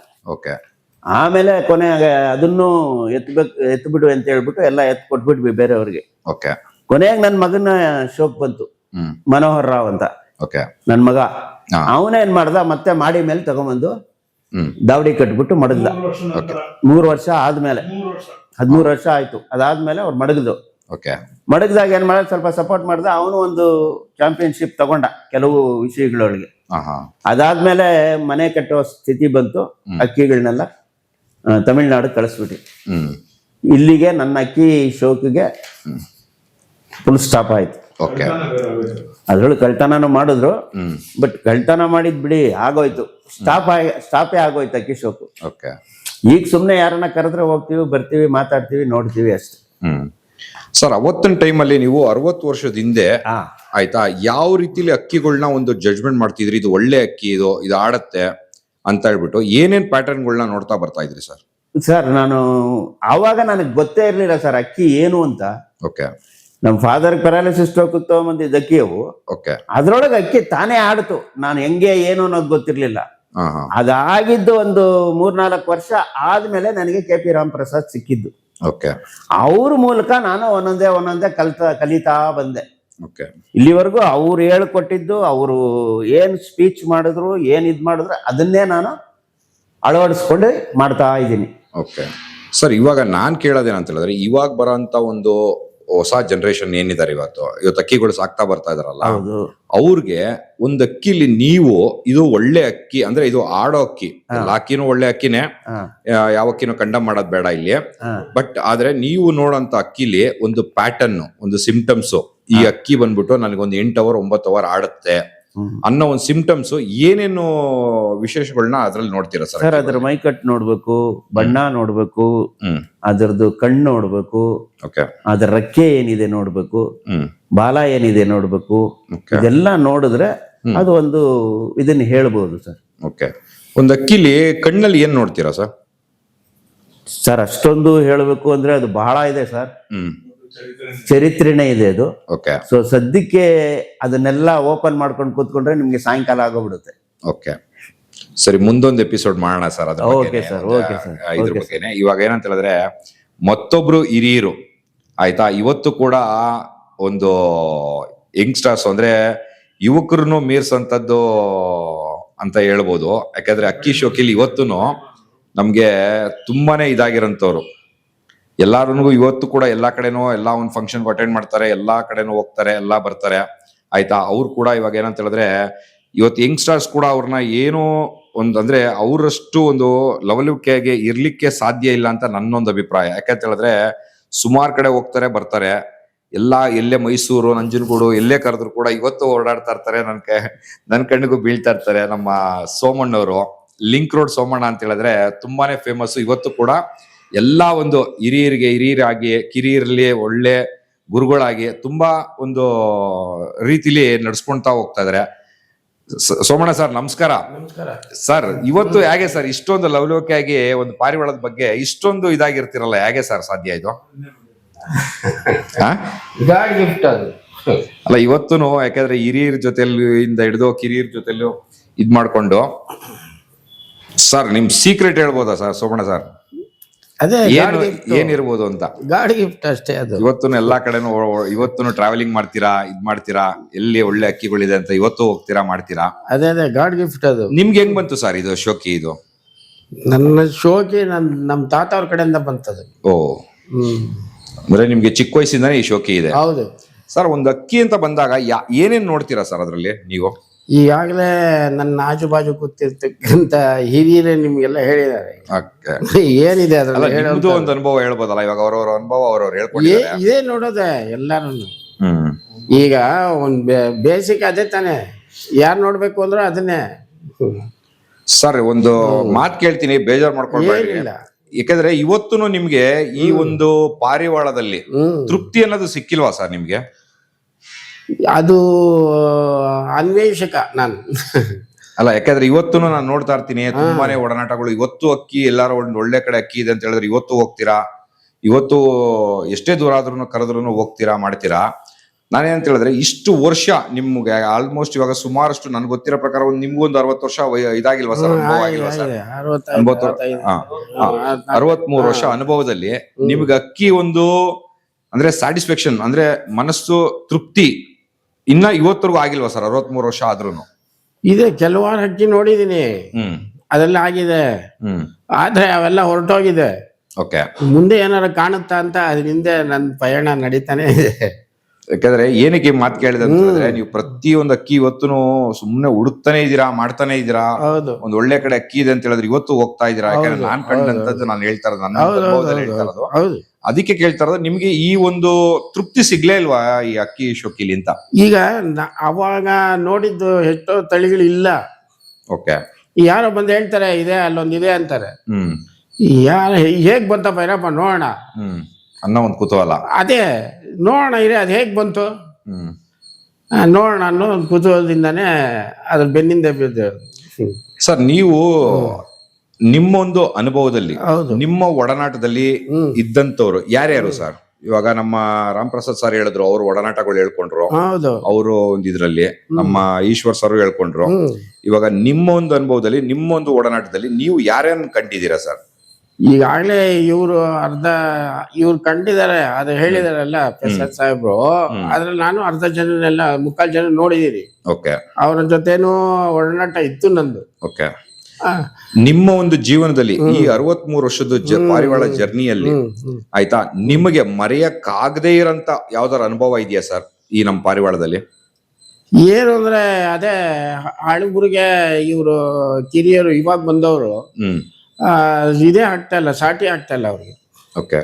ಆಮೇಲೆ ಕೊನೆಗೆ ಅದನ್ನು ಎತ್ಬಿಡು ಅಂತ ಹೇಳ್ಬಿಟ್ಟು ಎಲ್ಲ ಕೊಟ್ಬಿಟ್ವಿ ಬೇರೆಯವ್ರಿಗೆ. ಕೊನೆಯಾಗ ನನ್ನ ಮಗನ ಶೋಕ್ ಬಂತು, ಮನೋಹರ್ ರಾವ್ ಅಂತ ನನ್ ಮಗ. ಅವನೇನ್ ಮಾಡ್ದ, ಮತ್ತೆ ಮಾಡಿ ಮೇಲೆ ತಗೊಂಬಂದು ದಾವಡಿ ಕಟ್ಬಿಟ್ಟು ಮಡಗ್ದ. 3 ವರ್ಷ ಆದ್ಮೇಲೆ, 13 ವರ್ಷ ಆಯ್ತು. ಅದಾದ್ಮೇಲೆ ಅವ್ರು ಮಡಗ್ದು. ಮಡಗ್ದಾಗ ಏನ್ ಮಾಡ, ಸ್ವಲ್ಪ ಸಪೋರ್ಟ್ ಮಾಡ್ದ. ಅವನು ಒಂದು ಚಾಂಪಿಯನ್ಶಿಪ್ ತಗೊಂಡ ಕೆಲವು ವಿಷಯಗಳೊಳಗೆ. ಅದಾದ್ಮೇಲೆ ಮನೆ ಕಟ್ಟುವ ಸ್ಥಿತಿ ಬಂತು. ಅಕ್ಕಿಗಳನ್ನೆಲ್ಲ ತಮಿಳ್ನಾಡು ಕಳಿಸ್ಬಿಟ್ಟು ಇಲ್ಲಿಗೆ ನನ್ನ ಅಕ್ಕಿ ಶೋಕಿಗೆ ಫುಲ್ ಸ್ಟಾಪ್ ಆಯ್ತು. ಅದ್ರೊಳಗೆ ಕಳ್ತನೂ ಮಾಡಿದ್ರು, ಬಟ್ ಕಳ್ತನ ಮಾಡಿದ್ ಬಿಡಿ ಆಗೋಯ್ತು. ಸ್ಟಾಪೇ ಆಗೋಯ್ತು ಅಕ್ಕಿ ಶೋಕು. ಈಗ ಸುಮ್ನೆ ಯಾರನ್ನ ಕರೆದ್ರೆ ಹೋಗ್ತೀವಿ, ಬರ್ತೀವಿ, ಮಾತಾಡ್ತೀವಿ, ನೋಡ್ತೀವಿ ಅಷ್ಟೇ. ಸರ್, ಅವತ್ತಿನ ಟೈಮಲ್ಲಿ ನೀವು 60 ವರ್ಷದ ಹಿಂದೆ ಆಯ್ತಾ, ಯಾವ ರೀತಿಲಿ ಅಕ್ಕಿಗಳನ್ನ ಒಂದು ಜಡ್ಜ್ಮೆಂಟ್ ಮಾಡ್ತಿದ್ರಿ, ಇದು ಒಳ್ಳೆ ಅಕ್ಕಿ, ಇದು ಆಡತ್ತೆ ಅಂತ ಹೇಳ್ಬಿಟ್ಟು ಏನೇನ್ ಪ್ಯಾಟರ್ನ್ಗಳನ್ನ ನೋಡ್ತಾ ಬರ್ತಾ ಇದ್ರಿ ಸರ್? ಸರ್, ನಾನು ಆವಾಗ ನನಗೆ ಗೊತ್ತೇ ಇರ್ಲಿಲ್ಲ ಸರ್ ಅಕ್ಕಿ ಏನು ಅಂತ. ನಮ್ಮ ಫಾದರ್ ಪ್ಯಾರಾಲಿಸಿಸ್ ಸ್ಟ್ರೋಕ್ ತಗೊಂಬಂದಿದ್ದ ಅಕ್ಕಿ ಅವು. ಓಕೆ. ಅದ್ರೊಳಗೆ ಅಕ್ಕಿ ತಾನೇ ಆಡ್ತು. ನಾನು ಹೆಂಗೆ ಏನು ಅನ್ನೋದು ಗೊತ್ತಿರ್ಲಿಲ್ಲ. ಹಾ ಹಾ. ಅದಾಗಿದ್ದು ಒಂದು 3-4 ವರ್ಷ ಆದ್ಮೇಲೆ ನನಗೆ ಕೆ ಪಿ ರಾಮಪ್ರಸಾದ್ ಸಿಕ್ಕಿದ್ದು. ಓಕೆ. ಅವ್ರ ಮೂಲಕ ನಾನು ಒಂದೊಂದೇ ಕಲಿತಾ ಬಂದೆ. ಓಕೆ. ಇಲ್ಲಿವರೆಗೂ ಅವ್ರು ಹೇಳ್ಕೊಟ್ಟಿದ್ದು, ಅವರು ಏನ್ ಸ್ಪೀಚ್ ಮಾಡಿದ್ರು, ಏನ್ ಇದ್ ಮಾಡಿದ್ರು ಅದನ್ನೇ ನಾನು ಅಳವಡಿಸ್ಕೊಂಡು ಮಾಡ್ತಾ ಇದ್ದೀನಿ. ಓಕೆ ಸರ್, ಇವಾಗ ನಾನ್ ಕೇಳೋದೇನಂತ ಹೇಳಿದ್ರೆ, ಇವಾಗ ಬರೋಂತ ಒಂದು ಹೊಸ ಜನರೇಷನ್ ಏನಿದ್ದಾರೆ ಇವತ್ತು ಅಕ್ಕಿಗಳು ಸಾಕ್ತಾ ಬರ್ತಾ ಇದಾರಲ್ಲ, ಅವ್ರಿಗೆ ಒಂದ್ ಅಕ್ಕಿಲಿ ನೀವು ಇದು ಒಳ್ಳೆ ಅಕ್ಕಿ ಅಂದ್ರೆ ಇದು ಆಡೋ ಅಕ್ಕಿ, ಎಲ್ಲ ಅಕ್ಕಿನೂ ಒಳ್ಳೆ ಅಕ್ಕಿನೇ, ಯಾವ ಅಕ್ಕಿನೂ ಕಂಡಮ್ ಮಾಡೋದ್ ಬೇಡ ಇಲ್ಲಿ. ಬಟ್ ಆದ್ರೆ ನೀವು ನೋಡೋಂತ ಅಕ್ಕಿಲಿ ಒಂದು ಪ್ಯಾಟರ್ನ್, ಒಂದು ಸಿಂಪ್ಟಮ್ಸ್, ಈ ಅಕ್ಕಿ ಬಂದ್ಬಿಟ್ಟು ನನಗೊಂದು 8 ಅವರ್ 9 ಅವರ್ ಆಡುತ್ತೆ ಅನ್ನೋ ಒಂದು ಸಿಂಪ್ಟಮ್ಸ್, ಏನೇನು ವಿಶೇಷಗಳನ್ನ ಅದ್ರಲ್ಲಿ ನೋಡ್ತೀರಾ ಸರ್? ಸರ್, ಅದ್ರ ಮೈಕಟ್ ನೋಡ್ಬೇಕು, ಬಣ್ಣ ನೋಡ್ಬೇಕು, ಅದರದ್ದು ಕಣ್ಣು ನೋಡ್ಬೇಕು, ಅದ್ರ ರೆಕ್ಕೆ ಏನಿದೆ ನೋಡ್ಬೇಕು, ಬಾಲ ಏನಿದೆ ನೋಡ್ಬೇಕು. ಇದೆಲ್ಲ ನೋಡಿದ್ರೆ ಅದು ಒಂದು ಇದನ್ನ ಹೇಳ್ಬೋದು ಸರ್. ಓಕೆ. ಒಂದು ಅಕ್ಕಿಲಿ ಕಣ್ಣಲ್ಲಿ ಏನ್ ನೋಡ್ತೀರಾ ಸರ್? ಸರ್, ಅಷ್ಟೊಂದು ಹೇಳ್ಬೇಕು ಅಂದ್ರೆ ಅದು ಬಹಳ ಇದೆ ಸರ್. ಚರಿತ್ರೆನೇ ಇದೆ ಅದು. ಓಕೆ. ಸೊ ಸದ್ಯಕ್ಕೆ ಅದನ್ನೆಲ್ಲ ಓಪನ್ ಮಾಡ್ಕೊಂಡು ಕೂತ್ಕೊಂಡ್ರೆ ನಿಮ್ಗೆ ಸಾಯಂಕಾಲ ಆಗೋಗ್ಬಿಡುತ್ತೆ. ಓಕೆ ಸರಿ, ಮುಂದೊಂದು ಎಪಿಸೋಡ್ ಮಾಡೋಣ ಸರ್ ಅದ್ರ ಓಕೆ ಸರ್. ಇದ್ರ ಬಗ್ಗೆನೆ. ಇವಾಗ ಏನಂತ ಹೇಳಿದ್ರೆ, ಮತ್ತೊಬ್ರು ಹಿರಿಯರು ಆಯ್ತಾ, ಇವತ್ತು ಕೂಡ ಒಂದು ಯಂಗ್ಸ್ಟರ್ಸ್ ಅಂದ್ರೆ ಯುವಕರನ್ನು ಮೀರ್ಸಂತದ್ದು ಅಂತ ಹೇಳ್ಬೋದು. ಯಾಕಂದ್ರೆ ಅಕ್ಕಿ ಶೋಕಿಲಿ ಇವತ್ತುನು ನಮ್ಗೆ ತುಂಬಾನೇ ಇದಾಗಿರೋಂಥವ್ರು. ಎಲ್ಲಾರು ಇವತ್ತು ಕೂಡ ಎಲ್ಲಾ ಕಡೆನೂ ಎಲ್ಲಾ ಒಂದು ಫಂಕ್ಷನ್ ಅಟೆಂಡ್ ಮಾಡ್ತಾರೆ, ಎಲ್ಲಾ ಕಡೆನೂ ಹೋಗ್ತಾರೆ, ಎಲ್ಲಾ ಬರ್ತಾರೆ ಆಯ್ತಾ. ಅವ್ರು ಕೂಡ ಇವಾಗ ಏನಂತ ಹೇಳಿದ್ರೆ, ಇವತ್ತು ಯಂಗ್ಸ್ಟರ್ಸ್ ಕೂಡ ಅವ್ರನ್ನ ಏನೋ ಅಂದ್ರೆ ಅವರಷ್ಟು ಒಂದು ಲವಲವಿಕೆಗೆ ಇರ್ಲಿಕ್ಕೆ ಸಾಧ್ಯ ಇಲ್ಲ ಅಂತ ನನ್ನೊಂದು ಅಭಿಪ್ರಾಯ. ಯಾಕಂತ ಹೇಳಿದ್ರೆ ಸುಮಾರು ಕಡೆ ಹೋಗ್ತಾರೆ ಬರ್ತಾರೆ, ಎಲ್ಲೇ ಮೈಸೂರು, ನಂಜನಗೂಡು ಎಲ್ಲೇ ಕರೆದ್ರು ಕೂಡ ಇವತ್ತು ಓಡಾಡ್ತಾ ಇರ್ತಾರೆ. ನನ್ ಕಣ್ಣಿಗೂ ಬೀಳ್ತಾ ಇರ್ತಾರೆ. ನಮ್ಮ ಸೋಮಣ್ಣವರು, ಲಿಂಕ್ ರೋಡ್ ಸೋಮಣ್ಣ ಅಂತ ಹೇಳಿದ್ರೆ ತುಂಬಾನೇ ಫೇಮಸ್. ಇವತ್ತು ಕೂಡ ಎಲ್ಲಾ ಒಂದು ಹಿರಿಯರಾಗಿ, ಕಿರಿಯರಲ್ಲಿ ಒಳ್ಳೆ ಗುರುಗಳಾಗಿ ತುಂಬಾ ಒಂದು ರೀತಿಲಿ ನಡ್ಸ್ಕೊಂತಾ ಹೋಗ್ತಾ ಇದಾರೆ. ಸೋಮಣ್ಣ ಸರ್, ನಮಸ್ಕಾರ. ಸರ್, ಇವತ್ತು ಹೇಗೆ ಸರ್ ಇಷ್ಟೊಂದು ಲವಲವಿಕೆಯಾಗಿ ಒಂದು ಪಾರಿವಾಳದ ಬಗ್ಗೆ ಇಷ್ಟೊಂದು ಇದಾಗಿರ್ತಿರಲ್ಲ, ಹೇಗೆ ಸರ್ ಸಾಧ್ಯ ಇದು? ಅಲ್ಲ, ಇವತ್ತುನು ಯಾಕಂದ್ರೆ ಹಿರಿಯರ ಜೊತೆಲಿಂದ ಹಿಡಿದು ಕಿರಿಯರ ಜೊತೆಲೂ ಇದ್ ಮಾಡ್ಕೊಂಡು, ಸರ್ ನಿಮ್ ಸೀಕ್ರೆಟ್ ಹೇಳ್ಬೋದಾ ಸರ್ ಸೋಮಣ್ಣ ಸರ್? ಅದೇ ಏನಿರ್ಬೋದು ಅಂತ. ಗಾಡ್ ಗಿಫ್ಟ್ ಅಷ್ಟೇ ಅದು. ಇವತ್ತು ಎಲ್ಲಾ ಕಡೆನೂ ಟ್ರಾವೆಲಿಂಗ್ ಮಾಡ್ತೀರಾ, ಇದ್ ಮಾಡ್ತೀರಾ, ಎಲ್ಲಿ ಒಳ್ಳೆ ಅಕ್ಕಿಗಳಿದೆ ಅಂತ ಇವತ್ತು ಹೋಗ್ತೀರಾ, ಮಾಡ್ತೀರಾ. ಅದೇ ಗಾಡ್ ಗಿಫ್ಟ್ ಅದು. ನಿಮ್ಗೆ ಹೆಂಗ್ ಬಂತು ಸರ್ ಇದು ಶೋಕಿ? ಇದು ನನ್ನ ಶೋಕಿ ನಮ್ ತಾತ ಅವ್ರ ಕಡೆಯಿಂದ ಬಂತದು. ಓ, ಅಂದ್ರೆ ನಿಮ್ಗೆ ಚಿಕ್ಕ ವಯಸ್ಸಿಂದಾನೇ ಈ ಶೋಕಿ ಇದೆ? ಹೌದು ಸರ್. ಒಂದ್ ಅಕ್ಕಿ ಅಂತ ಬಂದಾಗ ಏನೇನ್ ನೋಡ್ತೀರಾ ಸರ್ ಅದ್ರಲ್ಲಿ ನೀವು? ಈಗಾಗಲೇ ನನ್ನ ಆಜು ಬಾಜು ಕೂತಿರ್ತಕ್ಕಂತ ಹಿರಿಯರೇ ನಿಮ್ಗೆಲ್ಲ ಹೇಳಿದ್ದಾರೆ ಏನಿದೆ ಅದ್ರಲ್ಲಿ. ನಿಮ್ದು ಒಂದು ಅನುಭವ ಹೇಳ್ಬೋದಲ್ಲ, ಇವಾಗ ಅವ್ರವ್ರ ಅನುಭವ ಅವ್ರವ್ರು ಹೇಳ್ಕೊಂಡಿದ್ದಾರೆ. ಇದೇ ನೋಡೋದೆ ಎಲ್ಲಾರು. ಈಗ ಒಂದ್ ಬೇಸಿಕ್ ಅದೇ ತಾನೆ, ಯಾರು ನೋಡ್ಬೇಕು ಅಂದ್ರೆ ಅದನ್ನೇ. ಸರ್, ಒಂದು ಮಾತ್ ಕೇಳ್ತೀನಿ, ಬೇಜಾರ್ ಮಾಡ್ಕೊಳ್ಬೇಡಿ. ಯಾಕಂದ್ರೆ ಇವತ್ತುನು ನಿಮ್ಗೆ ಈ ಒಂದು ಪಾರಿವಾಳದಲ್ಲಿ ತೃಪ್ತಿ ಅನ್ನೋದು ಸಿಕ್ಕಿಲ್ವಾ ಸರ್ ನಿಮ್ಗೆ? ಅದು ಅನ್ವೇಷಕ ನಾನು. ಅಲ್ಲ, ಯಾಕಂದ್ರೆ ಇವತ್ತು ನಾನು ನೋಡ್ತಾ ಇರ್ತೀನಿ ತುಂಬಾನೇ ಒಡನಾಟಗಳು. ಇವತ್ತು ಅಕ್ಕಿ ಎಲ್ಲಾರು ಒಂದು ಒಳ್ಳೆ ಕಡೆ ಅಕ್ಕಿ ಇದೆ ಅಂತ ಹೇಳಿದ್ರೆ ಇವತ್ತು ಹೋಗ್ತೀರಾ, ಇವತ್ತು ಎಷ್ಟೇ ದೂರ ಆದ್ರೂ ಕರೆದ್ರು ಹೋಗ್ತೀರಾ, ಮಾಡ್ತೀರಾ. ನಾನೇನಂತ ಹೇಳಿದ್ರೆ, ಇಷ್ಟು ವರ್ಷ ನಿಮ್ಗೆ ಆಲ್ಮೋಸ್ಟ್ ಇವಾಗ ಸುಮಾರಷ್ಟು ನನ್ಗೆ ಗೊತ್ತಿರೋ ಪ್ರಕಾರ ನಿಮ್ಗೂ ಒಂದು 60 ವರ್ಷ ಇದಾಗಿಲ್ವಾ ಸರ್? ಅನುಭವ ಆಗಿಲ್ವಾ ಸರ್? 63 ವರ್ಷ ಅನುಭವದಲ್ಲಿ ನಿಮ್ಗೆ ಅಕ್ಕಿ ಒಂದು ಅಂದ್ರೆ ಸ್ಯಾಟಿಸ್ಫ್ಯಾಕ್ಷನ್ ಅಂದ್ರೆ ಮನಸ್ಸು ತೃಪ್ತಿ ಇನ್ನ ಇವತ್ತರೆಗೂ ಆಗಿಲ್ವಾ ಸರ್? 63 ವರ್ಷ ಆದ್ರೂನು ಇದೆ. ಕೆಲವಾರು ಅಕ್ಕಿ ನೋಡಿದೀನಿ, ಅದೆಲ್ಲ ಆಗಿದೆ, ಆದ್ರೆ ಅವೆಲ್ಲ ಹೊರಟೋಗಿದೆ. ಓಕೆ. ಮುಂದೆ ಏನಾರ ಕಾಣುತ್ತಾ ಅಂತ ಅದರಿಂದ ನನ್ನ ಪಯಣ ನಡೀತಾನೆ ಇದೆ. ಯಾಕಂದ್ರೆ ಏನಕ್ಕೆ ಮಾತು ಕೇಳಿದೆ ಅಂತಂದ್ರೆ, ನೀವು ಪ್ರತಿಯೊಂದು ಅಕ್ಕಿ ಇವತ್ತು ಸುಮ್ನೆ ಹುಡುಕ್ತಾನೆ ಇದೀರಾ, ಮಾಡ್ತಾನೆ ಇದೀರಾ. ಒಂದ್ ಒಳ್ಳೆ ಕಡೆ ಅಕ್ಕಿ ಇದೆ ಅಂತ ಹೇಳಿದ್ರೆ ಇವತ್ತು ಹೋಗ್ತಾ ಇದೀರಾ. ಯಾಕಂದ್ರೆ ನಾನ್ ಕಂಡಂತದ್ದು ನಾನು ಹೇಳ್ತಾ ಇರೋದು, ನನ್ನ ಅನುಭವದಲ್ಲಿ ಹೇಳ್ತಾ ಇರೋದು. ಅದಕ್ಕೆ ಕೇಳ್ತಾ ಇರೋದು, ನಿಮ್ಗೆ ಈ ಒಂದು ತೃಪ್ತಿ ಸಿಗ್ಲೇ ಇಲ್ವಾ ಈ ಅಕ್ಕಿ ಶೋಕಿಲಿ ಅಂತ? ಈಗ ಅವಾಗ ನೋಡಿದ್ದು ಎಷ್ಟೋ ತಳಿಗಳು ಇಲ್ಲ. ಓಕೆ. ಯಾರೋ ಬಂದು ಹೇಳ್ತಾರೆ ಇದೆ ಅಲ್ಲೊಂದಿದೆ ಅಂತಾರೆ. ಯಾರ ಹೇಗ್ ಬಂತಪ್ಪ ಇರಪ್ಪ ನೋಡೋಣ ಅನ್ನೋ ಒಂದು ಕುತೂಹಲ. ಅದೇ ನೋಡೋಣ ಇದೆ, ಅದ್ ಹೇಗ್ ಬಂತು ನೋಡೋಣ ಅನ್ನೋ ಒಂದು ಕುತೂಹಲದಿಂದಾನೇ ಅದ್ರ ಬೆನ್ನಿಂದ ಬಿದ್ದು. ಸರ್, ನೀವು ನಿಮ್ಮೊಂದು ಅನುಭವದಲ್ಲಿ, ನಿಮ್ಮ ಒಡನಾಟದಲ್ಲಿ ಇದ್ದಂತವ್ರು ಯಾರ್ಯಾರು ಸರ್? ಇವಾಗ ನಮ್ಮ ರಾಮ್ ಪ್ರಸಾದ್ ಸರ್ ಹೇಳಿದ್ರು, ಅವ್ರು ಒಡನಾಟಗಳು ಹೇಳ್ಕೊಂಡ್ರು, ಹೌದು. ಅವರು ಒಂದು ಇದ್ರಲ್ಲಿ ನಮ್ಮ ಈಶ್ವರ್ ಸರ್ ಹೇಳ್ಕೊಂಡ್ರು. ಇವಾಗ ನಿಮ್ಮ ಒಂದು ಅನುಭವದಲ್ಲಿ, ನಿಮ್ಮ ಒಂದು ಒಡನಾಟದಲ್ಲಿ ನೀವು ಯಾರ್ಯಾರನ್ನ ಕಂಡಿದ್ದೀರಾ ಸರ್? ಈಗಾಗಲೇ ಇವ್ರು ಕಂಡಿದ್ದಾರೆ, ಅದು ಹೇಳಿದಾರಲ್ಲ ಪ್ರಸಾದ್ ಸಾಹೇಬ್ರು, ಅದ್ರಲ್ಲಿ ನಾನು ಅರ್ಧ ಜನನೆಲ್ಲ ಮುಕ್ಕಾಲು ಜನ ನೋಡಿದೀನಿ. ಓಕೆ. ಅವ್ರ ಜೊತೆನೂ ಒಡನಾಟ ಇತ್ತು ನಂದು. ಓಕೆ. ನಿಮ್ಮ ಒಂದು ಜೀವನದಲ್ಲಿ ಈ 63 ವರ್ಷದ ಪಾರಿವಾಳ ಜರ್ನಿಯಲ್ಲಿ ಆಯ್ತಾ, ನಿಮಗೆ ಮರೆಯಕ್ಕಾಗದೇ ಇರೋಂತ ಯಾವ್ದಾರ ಅನುಭವ ಇದೆಯಾ ಸರ್ ಈ ನಮ್ಮ ಪಾರಿವಾಳದಲ್ಲಿ? ಏನು ಅಂದ್ರೆ ಅದೇ ಹಳಬರಿಗೆ ಇವರು ಕಿರಿಯರು ಇವಾಗ ಬಂದವರು ಇದೇ ಆಗ್ತಾ ಇಲ್ಲ, ಸಾಟಿ ಆಗ್ತಾ ಇಲ್ಲ ಅವ್ರಿಗೆ. ಓಕೆ.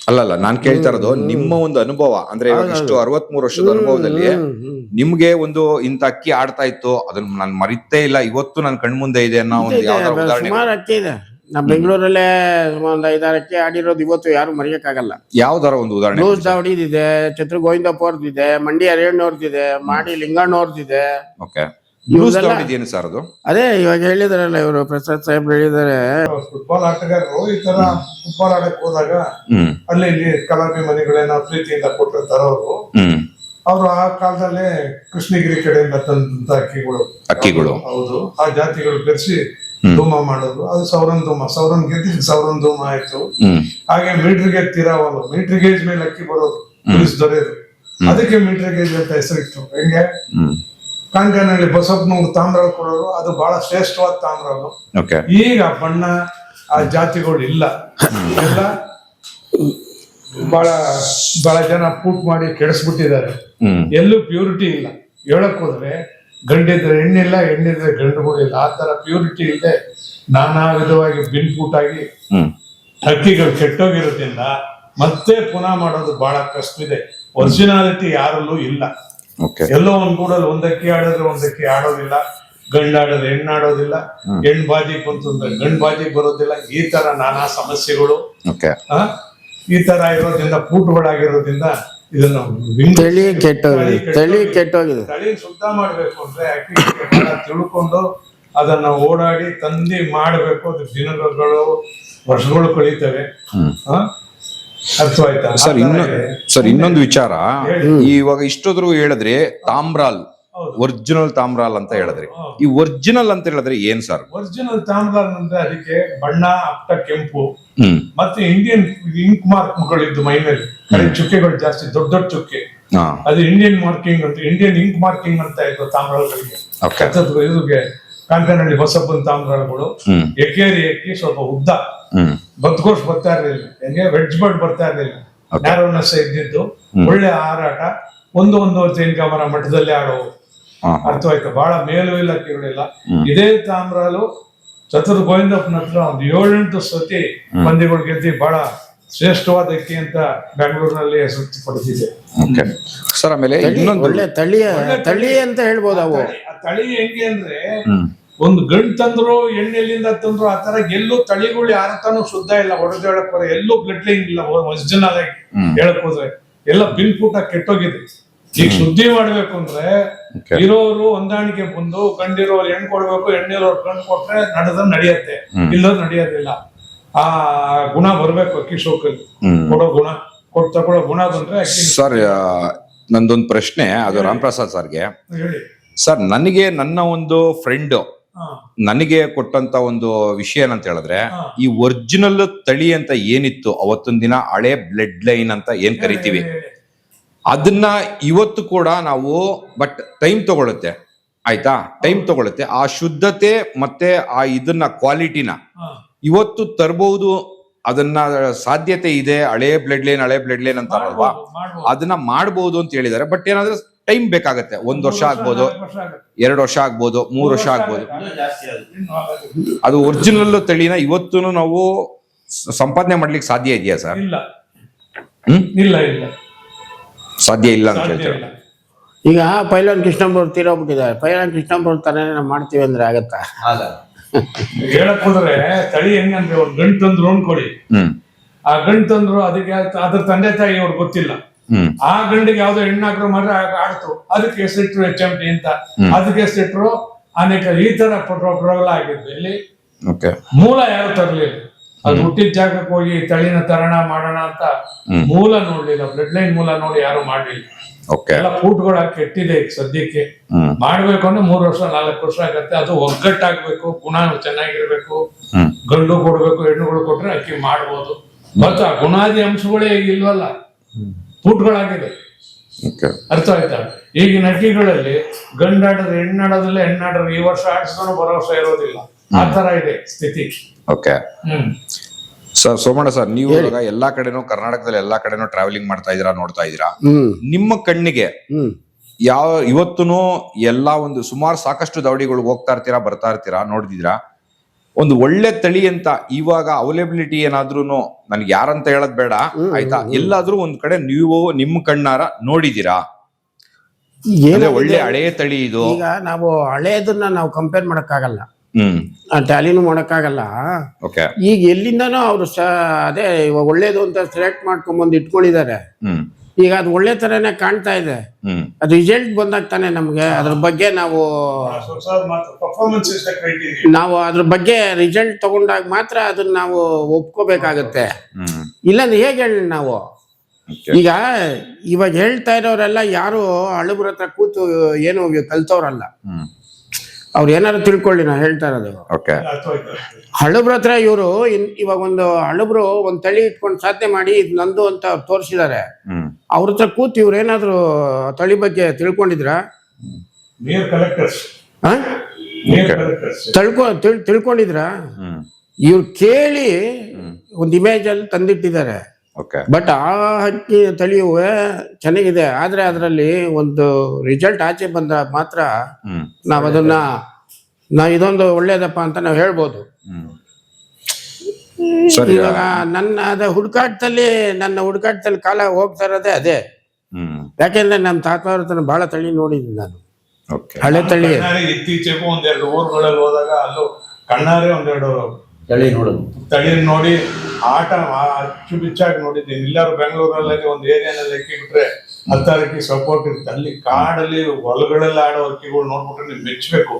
ಅಲ್ಲಲ್ಲ, ನಾನ್ ಕೇಳ್ತಾ ಇರೋದು ನಿಮ್ಮ ಒಂದು ಅನುಭವ ಅಂದ್ರೆ ಇವಾಗ ಇಷ್ಟು 63 ವರ್ಷದ ಅನುಭವದಲ್ಲಿ ನಿಮ್ಗೆ ಒಂದು ಇಂತ ಅಕ್ಕಿ ಆಡ್ತಾ ಇತ್ತು, ಅದನ್ನ ನಾನು ಮರಿತೇ ಇಲ್ಲ, ಇವತ್ತು ನನ್ ಕಣ್ಮುಂದೆ ಇದೆ ಅನ್ನೋ ಒಂದು ಯಾವ್ದಾರ ಉದಾಹರಣೆ? ಸುಮಾರು ಅಕ್ಕಿ ಇದೆ ನಮ್ಮ ಬೆಂಗಳೂರಲ್ಲೇ, ಒಂದ್ 5-6 ಅಕ್ಕಿ ಆಡಿರೋದು ಇವತ್ತು ಯಾರು ಮರೆಯಕ್ಕಾಗಲ್ಲ. ಯಾವ್ದಾರ ಒಂದು ಉದಾಹರಣೆ? ಲೂಸ್ ದಾವಡಿದಿದೆ, ಛತ್ರ ಗೋವಿಂದಪ್ಪ ಅವ್ರದ್ದಿದೆ, ಮಂಡಿ ಹರಿಯಣ್ಣವ್ರದ್ದಿದೆ, ಮಾಡಿ ಲಿಂಗಣ್ಣವ್ರದ್ದಿದೆ. ಓಕೆ. ಏನು ಸರ್ ಅದು? ಅದೇ ಇವಾಗ ಹೇಳಿದಾರಲ್ಲ ಇವರು ಪ್ರಸಾದ್ ಸಾಹೇಬ್ ಹೇಳಿದಾರೆ, ಫುಟ್ಬಾಲ್ ಆಟಗಾರರು ಈ ತರ ಫುಟ್ಬಾಲ್ ಆಡಕ್ ಹೋದಾಗ ಅಲ್ಲಿ ಇಲ್ಲಿ ಕಲಾಭಿಮಾನಿಗಳೇನೋ ಪ್ರೀತಿಯಿಂದ ಕೊಟ್ಟಿರ್ತಾರ ಅವರು ಆ ಕಾಲದಲ್ಲೇ ಕೃಷ್ಣಗಿರಿ ಕಡೆಯಿಂದ ತಂದಂತ ಅಕ್ಕಿಗಳು ಹೌದು, ಆ ಜಾತಿಗಳು ಬೆರೆಸಿ ಧೂಮ ಮಾಡೋದು. ಅದು ಸೌರನ್ ಧೂಮ, ಸೌರನ್ ಗೆದ್ದಿದ್ದು ಸೌರನ್ ಧೂಮ ಆಯ್ತು. ಹಾಗೆ ಮೀಟರ್ ಗೇಜ್ ತಿರಾವಲು, ಮೀಟರ್ ಗೇಜ್ ಮೇಲೆ ಅಕ್ಕಿ ಬರೋದು, ಪೊಲೀಸ್ ದೊರೆಯೋದು, ಅದಕ್ಕೆ ಮೀಟರ್ ಗೇಜ್ ಅಂತ ಹೆಸರಿಟ್ಟು. ಹೆಂಗೆ ಕಾಂಕನಹಳ್ಳಿ ಬಸಪ್ಪನವ್ರು ತಾಮ್ರಾಲ್ ಕೊಡೋರು, ಅದು ಬಹಳ ಶ್ರೇಷ್ಠವಾದ ತಾಮ್ರಾಲು. ಈಗ ಬಣ್ಣ ಆ ಜಾತಿಗಳು ಇಲ್ಲ, ಎಲ್ಲ ಬಹಳ ಜನ ಪೂಟ್ ಮಾಡಿ ಕೆಡಿಸ್ಬಿಟ್ಟಿದ್ದಾರೆ. ಎಲ್ಲೂ ಪ್ಯೂರಿಟಿ ಇಲ್ಲ. ಹೇಳಕ್ ಹೋದ್ರೆ ಗಂಡಿದ್ರೆ ಹೆಣ್ಣಿಲ್ಲ, ಹೆಣ್ಣಿದ್ರೆ ಗಂಡುಗಳು ಇಲ್ಲ, ಆ ತರ ಪ್ಯೂರಿಟಿ ಇಲ್ಲದೆ ನಾನಾ ವಿಧವಾಗಿ ಬಿನ್ಪೂಟಾಗಿ ಅಕ್ಕಿಗಳು ಕೆಟ್ಟೋಗಿರೋದ್ರಿಂದ ಮತ್ತೆ ಪುನಃ ಮಾಡೋದು ಬಹಳ ಕಷ್ಟವಿದೆ. ಒರಿಜಿನಾಲಿಟಿ ಯಾರಲ್ಲೂ ಇಲ್ಲ. ಎಲ್ಲೋ ಒಂದ್ ಕೂಡಲ್ಲಿ ಒಂದಕ್ಕಿ ಆಡಿದ್ರೆ ಒಂದಕ್ಕಿ ಆಡೋದಿಲ್ಲ, ಗಂಡಾಡಿದ್ರೆ ಹೆಣ್ಣಾಡೋದಿಲ್ಲ, ಹೆಣ್ ಬಾಜಿಗೆ ಬಂತಂದ್ರೆ ಗಂಡ್ ಬಾಜಿಗೆ ಬರೋದಿಲ್ಲ. ಈ ತರ ನಾನಾ ಸಮಸ್ಯೆಗಳು ಈ ತರ ಇರೋದ್ರಿಂದ, ಪೂಟುಗಳಾಗಿರೋದ್ರಿಂದ ಇದನ್ನ ತಳಿ ಕೆಟ್ಟೋಗಿದೆ. ತಳಿ ಶುದ್ಧ ಮಾಡ್ಬೇಕು ಅಂದ್ರೆ ಅಕ್ಕಿ ತಿಳ್ಕೊಂಡು ಅದನ್ನ ಓಡಾಡಿ ತಂದಿ ಮಾಡ್ಬೇಕು. ಅದು ದಿನಗಳು ವರ್ಷಗಳು ಕಳೀತವೆ. ಅರ್ಥವಾಯ್ತಾ ಸರ್? ಇನ್ನೊಂದು ವಿಚಾರ, ಇವಾಗ ಇಷ್ಟೊದ್ರು ಹೇಳಿದ್ರೆ ತಾಮ್ರಾಲ್, ಒರಿಜಿನಲ್ ತಾಮ್ರಾಲ್ ಅಂತ ಹೇಳಿದ್ರಿ. ಈ ಒರಿಜಿನಲ್ ಅಂತ ಹೇಳಿದ್ರೆ ಏನ್ ಸರ್? ಒರಿಜಿನಲ್ ತಾಮ್ರಾಲ್ ಅಂದ್ರೆ ಅದಕ್ಕೆ ಬಣ್ಣ ಅಪ್ಟ ಕೆಂಪು ಮತ್ತೆ ಇಂಡಿಯನ್ ಇಂಕ್ ಮಾರ್ಕ್ಗಳಿದ್ದು ಮೈ ಮೇಲೆ, ಚುಕ್ಕೆಗಳು ಜಾಸ್ತಿ, ದೊಡ್ಡ ದೊಡ್ಡ ಚುಕ್ಕೆ, ಅದು ಇಂಡಿಯನ್ ಮಾರ್ಕಿಂಗ್ ಅಂತ, ಇಂಡಿಯನ್ ಇಂಕ್ ಮಾರ್ಕಿಂಗ್ ಅಂತ ಇತ್ತು ತಾಮ್ರಾಲ್ಗಳಿಗೆ. ಇದುಗೆ ಕಾಂಕನಹಳ್ಳಿ ಬಸಪ್ಪನ ತಾಮ್ರಾಲ್ಗಳು ಎಕೇರಿ ಎಕ್ಕಿ ಸ್ವಲ್ಪ ಉದ್ದ, ಬದ್ಕೋಶ್ ಬರ್ತಾ ಇರ್ಲಿಲ್ಲ, ಹೆಂಗೆ ವೆಡ್ಜ್ ಬರ್ಡ್ ಬರ್ತಾ ಇರ್ಲಿಲ್ಲ, ನ್ಯಾರೋನೆಸ್ ಇದ್ದಿದ್ದು, ಒಳ್ಳೆ ಹಾರಾಟ, 1-1.5 ಚೈನ್ಕಾಮರ ಮಠದಲ್ಲಿ ಆಡೋವು. ಅರ್ಥವಾಯ್ತು? ಬಹಳ ಮೇಲೂ ಇಲ್ಲ ಕೀಳಿಲ್ಲ. ಇದೇ ತಾಮ್ರಾಲು ಚತುರ್ ಗೋವಿಂದಪ್ಪನ ಹತ್ರ ಒಂದು 7-8 ಸತಿ ಪಂದ್ಯಗಳು ಗೆದ್ದಿ ಬಹಳ ಶ್ರೇಷ್ಠವಾದ ಅಕ್ಕಿ ಅಂತ ಬೆಂಗಳೂರಿನಲ್ಲಿ ಹೆಸರು ಪಡೆದಿದೆ ಸರ್. ಆಮೇಲೆ ಒಳ್ಳೆ ತಳಿ ಅಂತ ಹೇಳ್ಬೋದು. ಅವು ತಳಿ ಹೆಂಗೆ ಅಂದ್ರೆ, ಒಂದು ಗಂಡು ತಂದ್ರು ಎಣ್ಣೆಲ್ಲಿಂದ ತಂದ್ರು, ಆ ತರ ಎಲ್ಲೂ ತಳಿಗಳು ಯಾರ ತಾನು ಶುದ್ಧ ಇಲ್ಲ. ಹೊಡೆದು ಹೇಳಕ್ ಹೋದ್ರೆ ಎಲ್ಲೂ ಬ್ಲಡ್ ಲೈನ್ ಇಲ್ಲ. ಒರಿಜಿನಲ್ ಆಗಿ ಹೇಳಕ್ ಹೋದ್ರೆ ಎಲ್ಲ ಪಿನ್ಪುಟ ಕೆಟ್ಟೋಗಿದೆ. ಈಗ ಶುದ್ಧಿ ಮಾಡ್ಬೇಕು ಅಂದ್ರೆ ಇರೋರು ಹೊಂದಾಣಿಕೆ ಬಂದು, ಗಂಡಿರೋರು ಹೆಣ್ಣು ಕೊಡ್ಬೇಕು, ಹೆಣ್ಣಿರೋರು ಗಂಡು ಕೊಟ್ರೆ ನಡೆಯುತ್ತೆ, ಇಲ್ಲೋರು ನಡೆಯೋದಿಲ್ಲ. ಆ ಗುಣ ಬರ್ಬೇಕು ಅಕ್ಕಿ ಶೋಕಲ್ಲಿ, ಕೊಡೋ ಗುಣ, ತಗೊಳ್ಳೋ ಗುಣ ಬಂದ್ರೆ ಅಕ್ಕಿ. ಸರ್, ನಂದೊಂದು ಪ್ರಶ್ನೆ, ಅದು ರಾಮ್ ಪ್ರಸಾದ್ ಸರ್ಗೆ. ಹೇಳಿ ಸರ್. ನನಗೆ ನನ್ನ ಒಂದು ಫ್ರೆಂಡ್ ನನಗೆ ಕೊಟ್ಟಂತ ಒಂದು ವಿಷಯ ಏನಂತ ಹೇಳಿದ್ರೆ, ಈ ಒರಿಜಿನಲ್ ತಳಿ ಅಂತ ಏನಿತ್ತು ಅವತ್ತೊಂದ್ ದಿನ, ಹಳೆ ಬ್ಲಡ್ ಲೈನ್ ಅಂತ ಏನ್ ಕರಿತೀವಿ, ಅದನ್ನ ಇವತ್ತು ಕೂಡ ನಾವು, ಬಟ್ ಟೈಮ್ ತಗೊಳುತ್ತೆ, ಆಯ್ತಾ? ಟೈಮ್ ತಗೊಳುತ್ತೆ. ಆ ಶುದ್ಧತೆ ಮತ್ತೆ ಆ ಇದನ್ನ ಕ್ವಾಲಿಟಿನ ಇವತ್ತು ತರಬಹುದು, ಅದನ್ನ ಸಾಧ್ಯತೆ ಇದೆ. ಹಳೆ ಬ್ಲಡ್ ಲೈನ್ ಅಂತ ಅಲ್ವಾ, ಅದನ್ನ ಮಾಡಬಹುದು ಅಂತ ಹೇಳಿದ್ದಾರೆ. ಬಟ್ ಏನಾದ್ರೆ ಟೈಮ್ ಬೇಕಾಗತ್ತೆ. 1 ವರ್ಷ ಆಗ್ಬೋದು, 2 ವರ್ಷ ಆಗ್ಬೋದು, 3 ವರ್ಷ ಆಗ್ಬೋದು. ಅದು ಒರಿಜಿನಲ್ ತಳಿನ ಇವತ್ತು ನಾವು ಸಂಪಾದನೆ ಮಾಡ್ಲಿಕ್ಕೆ ಸಾಧ್ಯ ಇದೆಯಾ ಸರ್? ಇಲ್ಲ, ಸಾಧ್ಯ ಇಲ್ಲ ಅಂತ ಹೇಳ್ತಾರೆ. ಈಗ ಪೈಲವಾನ್ ಕೃಷ್ಣಪ್ಪವ್ರು ತೀರೋಗ್ಬಿಟ್ಟಿದ್ದಾರೆ. ಪೈಲವಾನ್ ಕೃಷ್ಣಪ್ಪವ್ರ ತರ ನಾವು ಮಾಡ್ತೀವಿ ಅಂದ್ರೆ ಆಗತ್ತಾ? ಹೇಳಕ್ ಹೋದ್ರೆ ತಳಿ ಹೆಂಗಂದ್ರೆ, ಒಂದು ಗಂಡು ತಂದ್ರು ಅನ್ಕೊಡಿ, ಆ ಗಂಡು ತಂದ್ರು ಅದಕ್ಕೆ ಅದ್ರ ತಂದೆ ತಾಯಿ ಅವ್ರು ಗೊತ್ತಿಲ್ಲ. ಆ ಗಂಡಿಗೆ ಯಾವ್ದೋ ಹೆಣ್ಣಾಗ್ರೋ ಮಾತ್ರ ಆಡ್ತು, ಅದಕ್ಕೆ ಹೆಸರಿಟ್ರು HMT ಅಂತ, ಅದಕ್ಕೆ ಹೆಸರಿಟ್ರು ಅನೇಕ ಈ ತರ ಪ್ರೋಗ್ರಾಮ್ ಆಗಿದ್ದು. ಇಲ್ಲಿ ಮೂಲ ಯಾರು ತರಲಿಲ್ಲ. ಅದು ಹುಟ್ಟಿದ ಜಾಗಕ್ಕೆ ಹೋಗಿ ತಳಿನ ತರಣ ಮಾಡೋಣ ಅಂತ ಮೂಲ ನೋಡ್ಲಿಲ್ಲ, ಬ್ಲಡ್ ಲೈನ್ ಮೂಲ ನೋಡಿ ಯಾರು ಮಾಡ್ಲಿಲ್ಲ. ಎಲ್ಲ ಫೂಟ್ಗಳು ಹಾಕಿ ಕೆಟ್ಟಿದೆ ಈಗ ಸದ್ಯಕ್ಕೆ. ಮಾಡ್ಬೇಕು ಅಂದ್ರೆ 3 ವರ್ಷ 4 ವರ್ಷ ಆಗತ್ತೆ. ಅದು ಒಗ್ಗಟ್ಟಾಗ್ಬೇಕು, ಗುಣ ಚೆನ್ನಾಗಿರ್ಬೇಕು, ಗಂಡು ಕೊಡ್ಬೇಕು, ಹೆಣ್ಣುಗಳು ಕೊಟ್ರೆ ಅಕ್ಕಿ ಮಾಡ್ಬೋದು. ಮತ್ತು ಆ ಗುಣಾದಿ ಅಂಶಗಳೇ ಈಗ ಇಲ್ವಲ್ಲ, ಫೂಟ್ಗಳಾಗಿದೆ. ಅರ್ಥ ಆಯ್ತಾ? ಈಗಿನ ಅಕ್ಕಿಗಳಲ್ಲಿ ಗಂಡಾಡಿದ್ರೆ ಹೆಣ್ಣಾಡೋದಿಲ್ಲ, ಹೆಣ್ಣಾಡಿದ್ರೆ ಈ ವರ್ಷ ಆಡಿಸಿದ್ರು ಬರೋ ವರ್ಷ ಇರೋದಿಲ್ಲ. ಆ ತರ ಇದೆ ಸ್ಥಿತಿ. ಸರ್ ಸೋಮಣ್ಣ ಸರ್, ನೀವು ಇವಾಗ ಎಲ್ಲಾ ಕಡೆನೂ ಕರ್ನಾಟಕದಲ್ಲಿ ಎಲ್ಲಾ ಕಡೆನೂ ಟ್ರಾವೆಲಿಂಗ್ ಮಾಡ್ತಾ ಇದೀರಾ, ನೋಡ್ತಾ ಇದೀರಾ. ನಿಮ್ಮ ಕಣ್ಣಿಗೆ ಇವತ್ತೂ ಎಲ್ಲಾ ಒಂದು ಸುಮಾರು ಸಾಕಷ್ಟು ದವಡಿಗಳಿಗೆ ಹೋಗ್ತಾ ಇರ್ತೀರಾ, ಬರ್ತಾ ಇರ್ತೀರಾ, ನೋಡಿದಿರಾ. ಒಂದು ಒಳ್ಳೆ ತಳಿ ಅಂತ ಇವಾಗ ಅವೈಲೇಬಿಲಿಟಿ ಏನಾದ್ರೂ ನನ್ಗೆ ಯಾರಂತ ಹೇಳದ್ ಬೇಡ, ಆಯ್ತಾ, ಎಲ್ಲಾದ್ರೂ ಒಂದ್ ಕಡೆ ನೀವು ನಿಮ್ ಕಣ್ಣಾರ ನೋಡಿದೀರಾ? ಒಳ್ಳೆ ಹಳೆಯ ತಳಿ ಇದು. ಈಗ ನಾವು ಹಳೆಯದನ್ನ ನಾವು ಕಂಪೇರ್ ಮಾಡಕ್ಕಾಗಲ್ಲ, ಟ್ಯಾಲಿನೂ ಮಾಡಕ್ಕಾಗಲ್ಲ. ಈಗ ಎಲ್ಲಿಂದನೋ ಅವ್ರು ಅದೇ ಇವಾಗ ಒಳ್ಳೇದು ಅಂತ ಸೆಲೆಕ್ಟ್ ಮಾಡ್ಕೊಂಡ್ಬಂದು ಇಟ್ಕೊಂಡಿದ್ದಾರೆ. ಈಗ ಅದು ಒಳ್ಳೆ ತರನೇ ಕಾಣ್ತಾ ಇದೆ. ಅದು ರಿಸಲ್ಟ್ ಬಂದಾಗ ತಾನೆ ನಮ್ಗೆ ಅದ್ರ ಬಗ್ಗೆ ನಾವು ಅದ್ರ ಬಗ್ಗೆ ರಿಸಲ್ಟ್ ತಗೊಂಡಾಗ ಮಾತ್ರ ಅದನ್ನ ನಾವು ಒಪ್ಕೋಬೇಕಾಗತ್ತೆ. ಇಲ್ಲಾಂದ್ರೆ ಹೇಗೆ ಹೇಳಿ ನಾವು ಈಗ ಇವಾಗ ಹೇಳ್ತಾ ಇರೋರೆಲ್ಲ ಯಾರು ಹಳಬ್ರ ಹತ್ರ ಕೂತು ಏನು ಕಲ್ತವ್ರಲ್ಲ. ಅವ್ರು ಏನಾರು ತಿಳ್ಕೊಳ್ಳಿ ನಾ ಹೇಳ್ತಾ ಇರೋದು. ಹಳಬ್ರ ಹತ್ರ ಇವರು ಇವಾಗ ಒಂದು ಹಳಬ್ರು ಒಂದ್ ತಳಿ ಇಟ್ಕೊಂಡು ಸಾಧನೆ ಮಾಡಿ ಇದು ನಂದು ಅಂತ ಅವ್ರು ತೋರಿಸಿದ್ದಾರೆ. ಅವ್ರ ಹತ್ರ ಕೂತು ಇವ್ರು ಏನಾದ್ರು ತಳಿ ಬಗ್ಗೆ ತಿಳ್ಕೊಂಡಿದ್ರ? ತಿಳ್ಕೊಂಡಿದ್ರ? ಇವ್ರು ಕೇಳಿ ಒಂದ್ ಇಮೇಜ್ ಅಲ್ಲಿ ತಂದಿಟ್ಟಿದ್ದಾರೆ. ಬಟ್ ಆ ಹಕ್ಕಿ ತಳಿಯು ಚೆನ್ನಾಗಿದೆ, ಆದ್ರೆ ಅದರಲ್ಲಿ ಒಂದು ರಿಸಲ್ಟ್ ಆಚೆ ಬಂದ ಮಾತ್ರ ನಾವ್ ಅದನ್ನ ಇದೊಂದು ಒಳ್ಳೇದಪ್ಪ ಅಂತ ನಾವ್ ಹೇಳ್ಬೋದು. ಇವಾಗ ನನ್ನ ಹುಡುಕಾಟದಲ್ಲಿ ಕಾಲ ಹೋಗ್ತಾ ಇರೋದೇ ಅದೇ. ಯಾಕೆಂದ್ರೆ ನಮ್ಮ ತಾತವ್ರ ಹತ್ರ ಬಹಳ ತಳಿ ನೋಡಿದ್ದೀನಿ ನಾನು, ಹಳೆ ತಳಿ. ಇತ್ತೀಚೆಗೂ ಒಂದೆರಡು ಊರುಗಳಲ್ಲಿ ಹೋದಾಗ ಅಲ್ಲೂ ಕಣ್ಣಾರೆ ಒಂದೆರಡು ತಳಿ ನೋಡಿ ಆಟ ಅಚ್ಚುಬಿಚ್ಚಾಗಿ ನೋಡಿದ್ದೀನಿ. ಇಲ್ಲಾರು ಬೆಂಗಳೂರಲ್ಲಿ ಒಂದು ಏರಿಯಾನಲ್ಲಿ ಅಕ್ಕಿ ಬಿಟ್ರೆ 10 ಅಕ್ಕಿ ಸಪೋರ್ಟ್ ಇರುತ್ತೆ. ಅಲ್ಲಿ ಕಾಡಲ್ಲಿ ಹೊಲಗಳಲ್ಲಿ ಆಡೋ ಅಕ್ಕಿಗಳು ನೋಡ್ಬಿಟ್ರೆ ನೀವು ಮೆಚ್ಚಬೇಕು.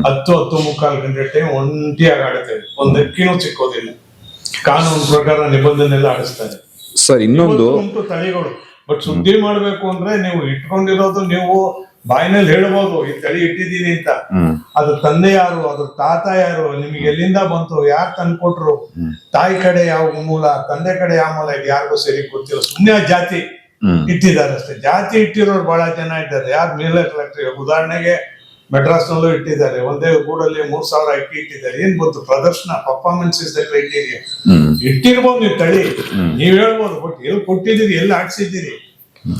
10 ಮುಕ್ಕಾಲು ಗಂಟೆ ಟೈಮ್ ಒಂಟಿಯಾಗಿ ಆಡುತ್ತೇವೆ, ಒಂದ್ ಅಕ್ಕಿನೂ ಸಿಕ್ಕೋದಿಲ್ಲ. ಕಾನೂನು ಪ್ರಕಾರ ನಿಬಂಧನೆ ಎಲ್ಲ ಆಡಿಸ್ತಾರೆ. ಸರ್ ಇನ್ನೊಂದು ಉಂಟು ತಳಿಗಳು. ಬಟ್ ಸುದ್ದಿ ಮಾಡ್ಬೇಕು ಅಂದ್ರೆ ನೀವು ಇಟ್ಕೊಂಡಿರೋದು ನೀವು ಬಾಯಿನಲ್ಲಿ ಹೇಳ್ಬೋದು ಈ ತಳಿ ಇಟ್ಟಿದ್ದೀನಿ ಅಂತ. ಅದ್ರ ತಂದೆ ಯಾರು, ಅದ್ರ ತಾತ ಯಾರು, ನಿಮ್ಗೆ ಎಲ್ಲಿಂದ ಬಂತು, ಯಾರು ತಂದ್ಕೊಟ್ರು, ತಾಯಿ ಕಡೆ ಯಾವ ಮೂಲ, ತಂದೆ ಕಡೆ ಯಾವ ಮೂಲ, ಇದು ಯಾರಿಗೂ ಸರಿ ಗೊತ್ತಿಲ್ಲ. ಸುಮ್ನೆ ಆ ಜಾತಿ ಇಟ್ಟಿದ್ದಾರೆ ಅಷ್ಟೇ. ಜಾತಿ ಇಟ್ಟಿರೋರು ಬಹಳ ಜನ ಇದ್ದಾರೆ. ಯಾರು ಮೇಲೆ ಉದಾಹರಣೆಗೆ ಮೆಡ್ರಾಸ್ ನಲ್ಲೂ ಇಟ್ಟಿದ್ದಾರೆ. ಒಂದೇ ಗೂಡಲ್ಲಿ 3000 ಅಕ್ಕಿ ಇಟ್ಟಿದ್ದಾರೆ. ಏನ್ ಬಂತು? ಪ್ರದರ್ಶನ, ಪರ್ಫಾರ್ಮೆನ್ಸ್ ಇಸ್ ದ ಕ್ರೈಟೀರಿಯಾ. ಇಟ್ಟಿರ್ಬೋದು ನೀವು ತಳಿ, ನೀವ್ ಹೇಳ್ಬೋದು. ಬಟ್ ಎಲ್ಲಿ ಕೊಟ್ಟಿದ್ದೀರಿ, ಎಲ್ಲಿ ಆಡ್ಸಿದ್ದೀರಿ?